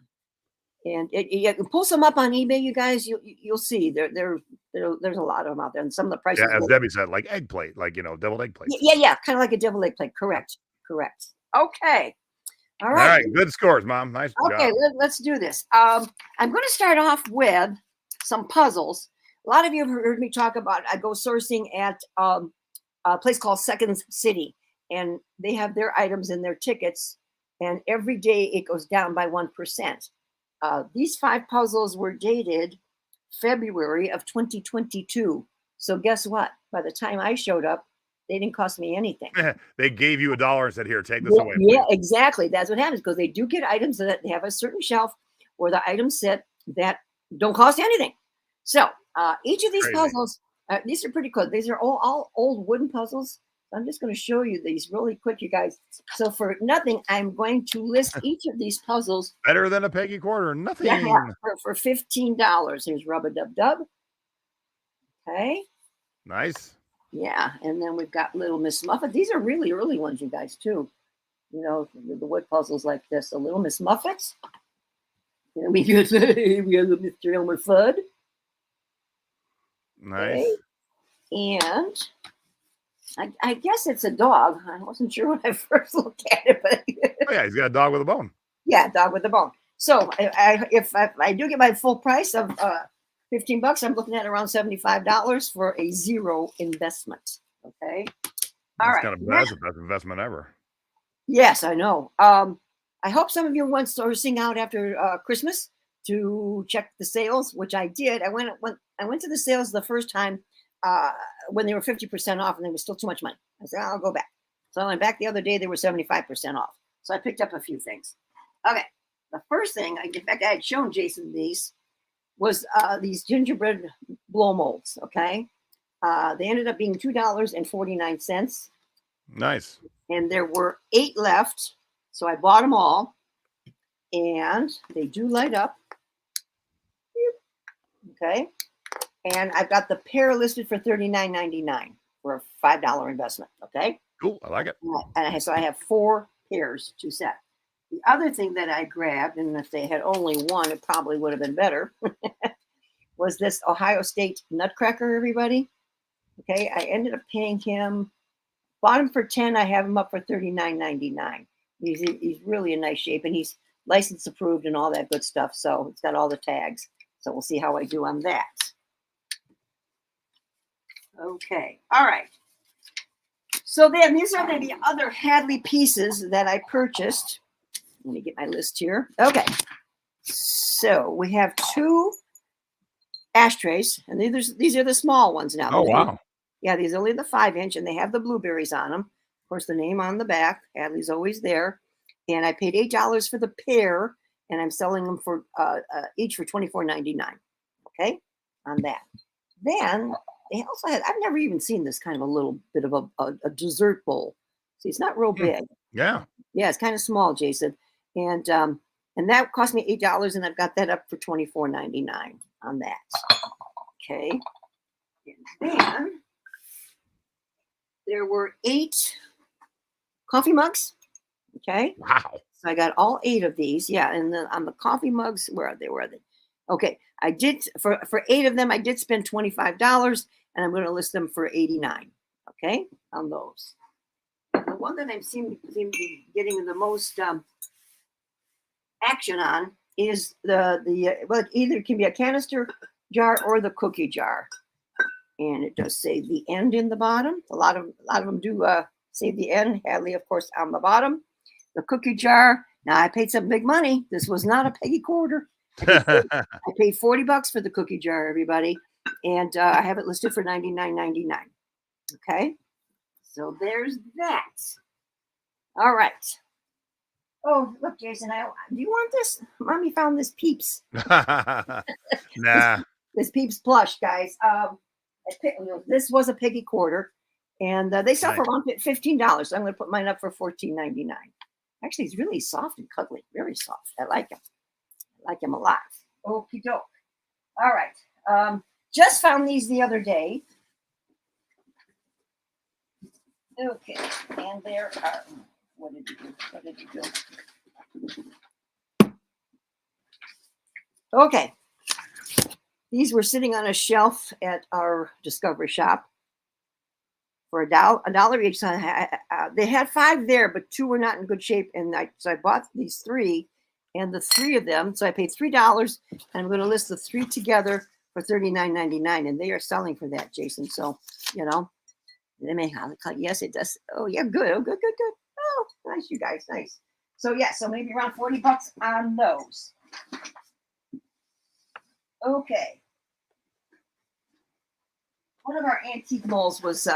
And you can pull some up on eBay, you guys. You'll see there's a lot of them out there, and some of the prices. Yeah, as Debbie said, like egg plate, like deviled egg plate. Yeah, kind of like a deviled egg plate. Correct. Okay. All right. Good scores, Mom. Nice job. Okay, let's do this. I'm going to start off with some puzzles. A lot of you have heard me talk about. I go sourcing at a place called Seconds City, and they have their items in their tickets, and every day it goes down by 1%. These 5 puzzles were dated February of 2022. So guess what? By the time I showed up, They didn't cost me anything. They gave you $1 and said, "Here, take this away." Yeah, Please. exactly. That's what happens because they do get items that have a certain shelf or the items set that don't cost anything. So each of these Crazy. puzzles, these are pretty cool. These are all old wooden puzzles. I'm just going to show you these really quick, you guys. So for nothing, I'm going to list each of these puzzles. Better than a Peggy quarter. Yeah, Nothing. for $15. Here's Rub-a-Dub-Dub. Okay. Nice. Yeah, and then we've got Little Miss Muffet. These are really early ones, you guys, too. You know, the wood puzzles like this. The Little Miss Muffets. And we got Mr. Elmer Fudd. Nice. Okay. And I guess it's a dog. I wasn't sure when I first looked at it, but Oh yeah, he's got a dog with a bone. yeah, dog with a bone. So if I do get my full price of $15, I'm looking at around $75 for a zero investment. Okay. All That's right. kind of that's the best investment ever. Yes, I know. I hope some of you went sourcing out after Christmas to check the sales, which I did. I went to the sales the first time when they were 50% off, and they were still too much money. I said, I'll go back. So I went back the other day. They were 75% off. So I picked up a few things. Okay. The first thing, in fact, I had shown Jason these, was these gingerbread blow molds. Okay. They ended up being $2.49. Nice. And there were 8 left. So I bought them all. And they do light up. Okay. And I've got the pair listed for $39.99 for a $5 investment. Okay. Cool. I like it. And so I have 4 pairs to set. The other thing that I grabbed, and if they had only one, it probably would have been better, was this Ohio State Nutcracker, everybody. Okay. I ended up paying him, bought him for 10. I have him up for $39.99. He's really in nice shape, and he's license approved and all that good stuff. So it's got all the tags. So we'll see how I do on that. Okay. All right. So then these are the other Hadley pieces that I purchased. Let me get my list here. Okay. So we have 2 ashtrays, and these are the small ones now. Oh wow. Yeah, these are only the 5-inch, and they have the blueberries on them. Of course, the name on the back. Hadley's always there. And I paid $8 for the pair, and I'm selling them for each for $24.99. Okay, on that. Then they also had, I've never even seen this kind of a little bit of a dessert bowl. See, it's not real big. Yeah. Yeah, it's kind of small, Jason. And that cost me $8, and I've got that up for $24.99 on that. Okay. And then there were 8 coffee mugs. Okay. Wow. So I got all 8 of these. Yeah. And then on the coffee mugs, where are they? Where are they? Okay. I did for 8 of them, I did spend $25, and I'm going to list them for $89. Okay. On those. And the one that I seem to be getting the most action on is the well, either it can be a canister jar or the cookie jar. And it does say the end in the bottom. A lot of them do say the end. Hadley, of course, on the bottom. The cookie jar. Now I paid some big money. This was not a Peggy quarter. I paid $40 for the cookie jar, everybody, and I have it listed for $99.99. Okay, so there's that. All right. Oh, look, Jason, do you want this? Mommy found this Peeps. Nah. This Peeps plush, guys. This was a Peggy quarter, and they sell for around $15. So I'm going to put mine up for $14.99. Actually, it's really soft and cuddly, very soft. I like him. I like him a lot. Okie doke. All right. Just found these the other day. Okay, and there are. What did you do? What did you do? Okay. These were sitting on a shelf at our Discovery shop for $1 each. So they had 5 there, but 2 were not in good shape. And so I bought these 3, and the 3 of them. So I paid $3, and I'm going to list the 3 together for $39.99. And they are selling for that, Jason. So, you know, they may have, yes, it does. Oh, yeah, good. Oh, good. Oh, nice, you guys. Nice. So, yeah, so maybe around $40 on those. Okay. One of our antique molds was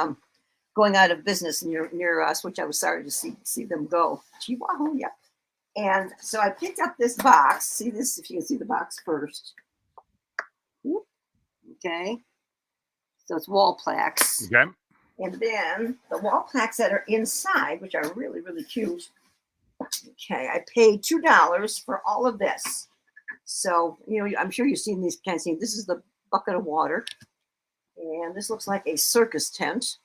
going out of business near us, which I was sorry to see them go. Chihuahua, yeah. And so I picked up this box. See this, if you can see the box first. Okay. So it's wall plaques. Okay. And then the wall plaques that are inside, which are really, really cute. Okay, I paid $2 for all of this. So, I'm sure you've seen these kinds of things. This is the bucket of water. And this looks like a circus tent.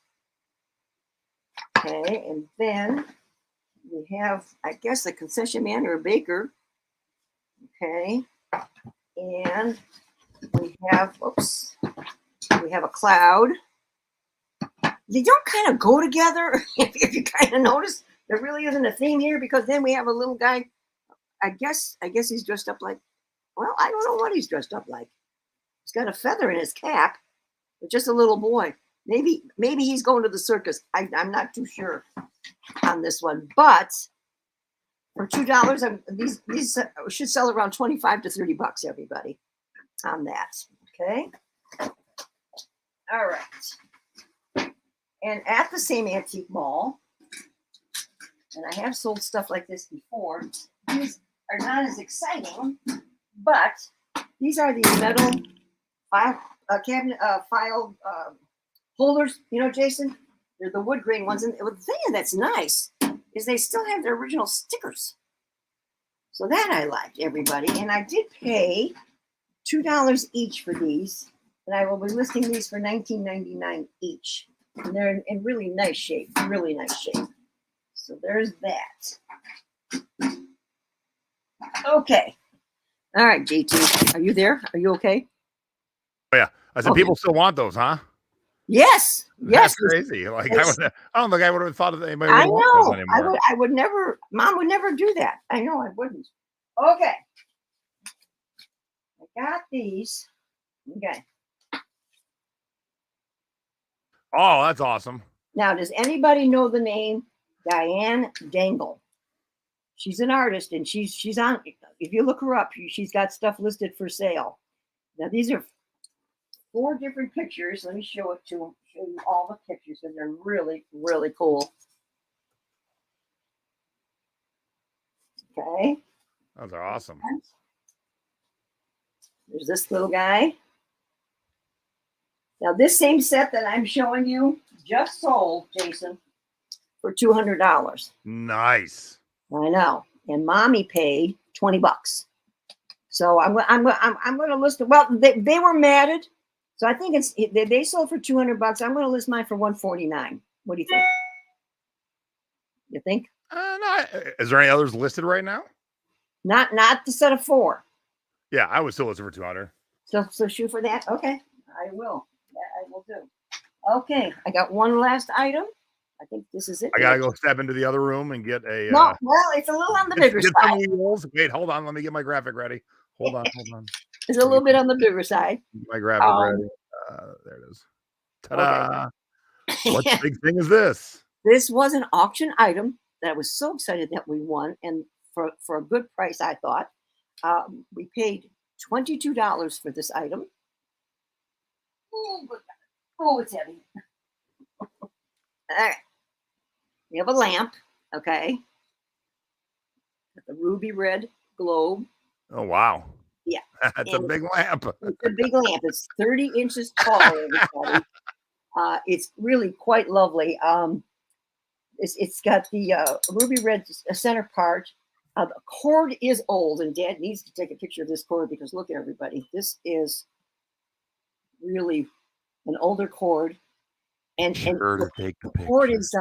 Okay, and then we have, I guess, a concession man or a baker. Okay, and we have, we have a cloud. They don't kind of go together. If you kind of notice, there really isn't a theme here, because then we have a little guy. I guess he's dressed up like, well, I don't know what he's dressed up like. He's got a feather in his cap, but just a little boy. Maybe he's going to the circus. I'm not too sure on this one, but for $2, these should sell around $25 to $30, everybody, on that. Okay. All right. And at the same antique mall, and I have sold stuff like this before, these are not as exciting, but these are the metal cabinet file holders. Jason, they're the wood grain ones. And the thing that's nice is they still have their original stickers. So that I liked, everybody. And I did pay $2 each for these. And I will be listing these for $19.99 each. And they're in really nice shape, really nice shape. So there's that. Okay. All right, JT, are you there? Are you okay? Oh, yeah. I said, people still want those, huh? Yes. That's crazy. Like, I don't think I would have thought that anybody would want those anymore. I would never, Mom would never do that. I know I wouldn't. Okay. I got these. Okay. Oh, that's awesome. Now, does anybody know the name Diane Dangle? She's an artist, and she's on, if you look her up, she's got stuff listed for sale. Now, these are 4 different pictures. Let me show you all the pictures, because they're really, really cool. Okay. Those are awesome. There's this little guy. Now, this same set that I'm showing you just sold, Jason, for $200. Nice. I know. And Mommy paid $20. So I'm going to list it. Well, they were matted. So I think they sold for $200. I'm going to list mine for $149. What do you think? You think? No. Is there any others listed right now? Not the set of 4. Yeah, I would still list it for $200. So shoot for that. Okay, I will. That I will do. Okay, I got one last item. I think this is it. I gotta go step into the other room and get a. No, well, it's a little on the bigger get side. Some wheels. Wait, hold on. Let me get my graphic ready. Hold on. It's a little bit on the bigger side. My graphic ready. There it is. Ta-da! Okay. What big thing is this? This was an auction item that I was so excited that we won, and for a good price, I thought. We paid $22 for this item. Oh, it's heavy. All right. We have a lamp, okay? The ruby red globe. Oh, wow. Yeah. That's a big lamp. It's a big lamp. It's 30 inches tall, everybody. It's really quite lovely. It's got the ruby red center part. The cord is old, and Dad needs to take a picture of this cord, because look, everybody, this is really an older cord. And the cord is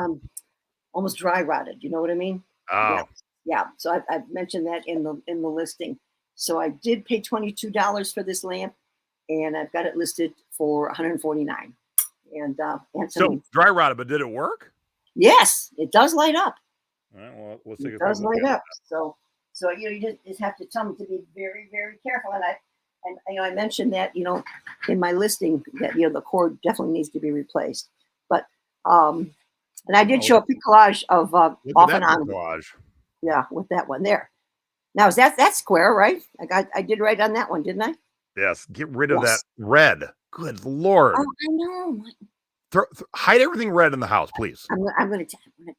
almost dry rotted. You know what I mean? Oh. Yeah. So I've mentioned that in the listing. So I did pay $22 for this lamp, and I've got it listed for $149. And so dry rotted, but did it work? Yes, it does light up. All right, well, let's take it does light up. So you just have to tell me to be very, very careful. And I mentioned that in my listing that the cord definitely needs to be replaced. But and I did show a quick collage of off and on. Collage. Yeah, with that one there. Now is that square, right? I did right on that one, didn't I? Yes. Get rid of that red. Good Lord. Oh, I know. hide everything red in the house, please. I'm gonna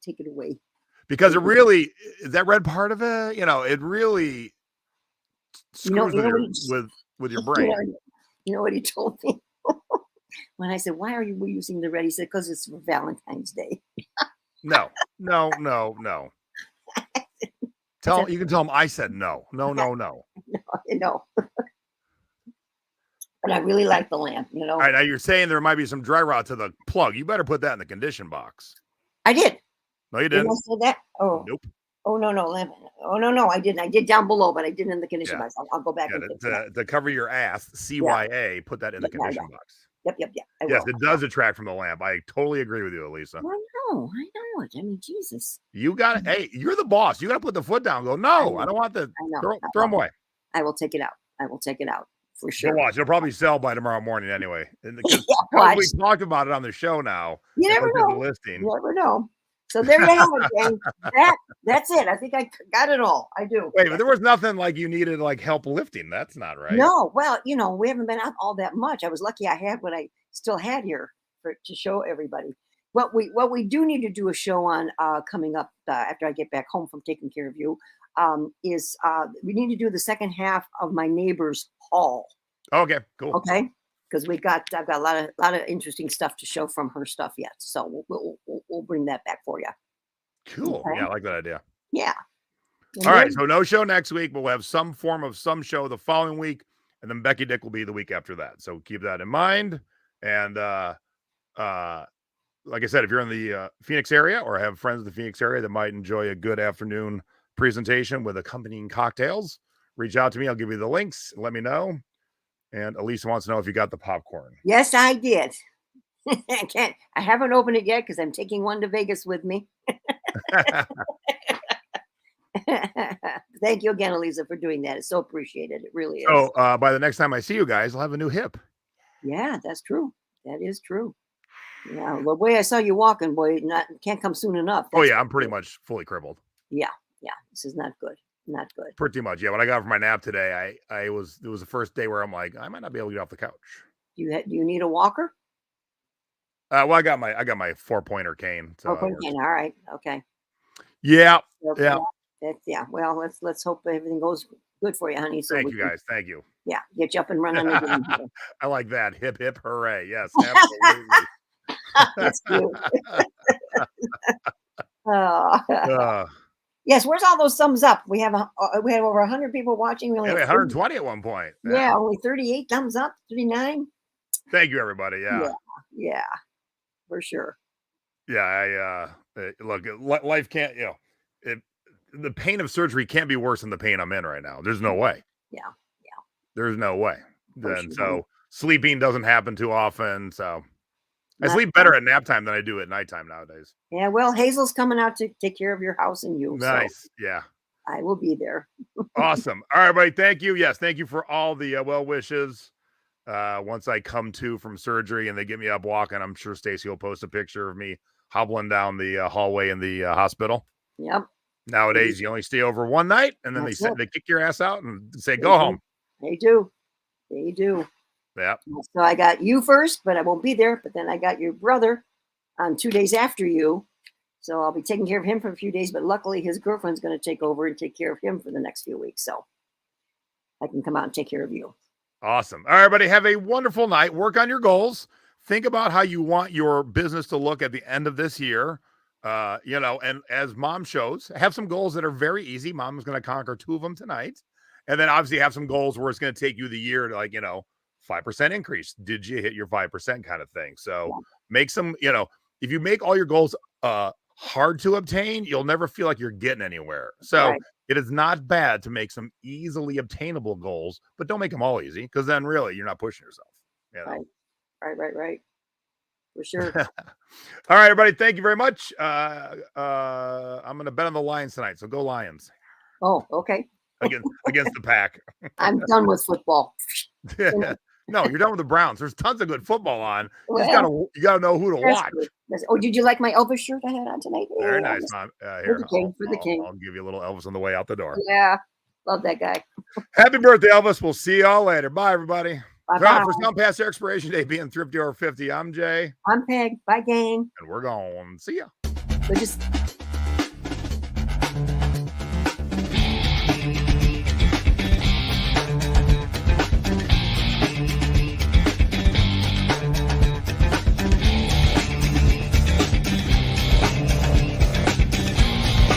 take it away. Because it really, that red part of it, it really screws with your brain. You know what he told me? When I said, "Why are you using the red?" He said, "Because it's for Valentine's Day." No. You can tell him I said no. No. No, but I really like the lamp. All right, now you're saying there might be some dry rot to the plug. You better put that in the condition box. I did. No, you didn't. I say that? Oh, nope. Oh no, lamp. Oh no, I didn't. I did down below, but I didn't in the condition box. I'll go back and fix that. To cover your ass. CYA. Put that in the condition box. Yep. Yes, it does detract from the lamp. I totally agree with you, Elisa. I know it. I mean, Jesus. You got it. Hey, you're the boss. You got to put the foot down. Go, no, I don't want the. Throw them away. I will take it out. For sure. You'll watch. It'll probably sell by tomorrow morning anyway. We talked about it on the show now. You never know. Listing. You never know. So there you have it, gang. That's it. I think I got it all. I do. Wait, but there was nothing like you needed like help lifting. That's not right. No. Well, we haven't been out all that much. I was lucky I had what I still had here to show everybody. What we do need to do a show on coming up after I get back home from taking care of you is we need to do the second half of my neighbor's haul. Okay, cool. Okay. Because I've got a lot of interesting stuff to show from her stuff yet, so we'll bring that back for you. Cool. Okay? Yeah, I like that idea. Yeah. All right. So no show next week, but we'll have some form of some show the following week, and then Becky Dick will be the week after that. So keep that in mind. And like I said, if you're in the Phoenix area or have friends in the Phoenix area that might enjoy a good afternoon presentation with accompanying cocktails, reach out to me. I'll give you the links. Let me know. And Elisa wants to know if you got the popcorn. Yes, I did. I haven't opened it yet because I'm taking one to Vegas with me. Thank you again, Elisa, for doing that. It's so appreciated. It really is. So by the next time I see you guys, I'll have a new hip. Yeah, that's true. That is true. Yeah, the way I saw you walking, boy, can't come soon enough. That's I'm pretty much fully crippled. Yeah. This is not good. Not good. Pretty much. Yeah. When I got up from my nap today, it was the first day where I'm like, I might not be able to get off the couch. Do you need a walker? Well, I got my 4-pointer cane. So 4-pointer cane. All right. Okay. Yeah. Well, let's hope everything goes good for you, honey. So thank you guys. Thank you. Yeah. Get you up and running again. I like that. Hip, hip, hooray. Yes, absolutely. That's cute. Yes, where's all those thumbs up? We had over 100 people watching. We only had 120 at one point. Yeah, only 38 thumbs up, 39. Thank you, everybody. Yeah, for sure. Yeah, look, life can't, the pain of surgery can't be worse than the pain I'm in right now. There's no way. Yeah. There's no way. So sleeping doesn't happen too often. So I sleep better at nap time than I do at nighttime nowadays. Yeah, well, Hazel's coming out to take care of your house and you. Nice. So yeah. I will be there. Awesome. All right, buddy. Thank you. Yes. Thank you for all the well wishes. Once I come to from surgery and they get me up walking, I'm sure Stacy will post a picture of me hobbling down the hallway in the hospital. Yep. Nowadays, you only stay over one night and then they kick your ass out and say, go home. They do. Yeah. So I got you first, but I won't be there. But then I got your brother on 2 days after you. So I'll be taking care of him for a few days. But luckily, his girlfriend's going to take over and take care of him for the next few weeks. So I can come out and take care of you. Awesome. All right, everybody. Have a wonderful night. Work on your goals. Think about how you want your business to look at the end of this year. And as Mom shows, have some goals that are very easy. Mom's going to conquer 2 of them tonight. And then obviously have some goals where it's going to take you the year to 5% increase. Did you hit your 5% kind of thing? So make some, if you make all your goals hard to obtain, you'll never feel like you're getting anywhere. So it is not bad to make some easily obtainable goals, but don't make them all easy because then really you're not pushing yourself. Right. For sure. All right, everybody. Thank you very much. I'm going to bet on the Lions tonight. So go Lions. Oh, okay. Against the Pack. I'm done with football. No, you're done with the Browns. There's tons of good football on. You gotta know who to watch. Oh, did you like my Elvis shirt I had on tonight? Very nice, Mom. Here, for the king. I'll give you a little Elvis on the way out the door. Yeah, love that guy. Happy birthday, Elvis. We'll see y'all later. Bye, everybody. Bye So bye. for some past their expiration date being thrifty over 50, I'm Jay, I'm Peg. Bye, gang. and we're gone. See ya. So just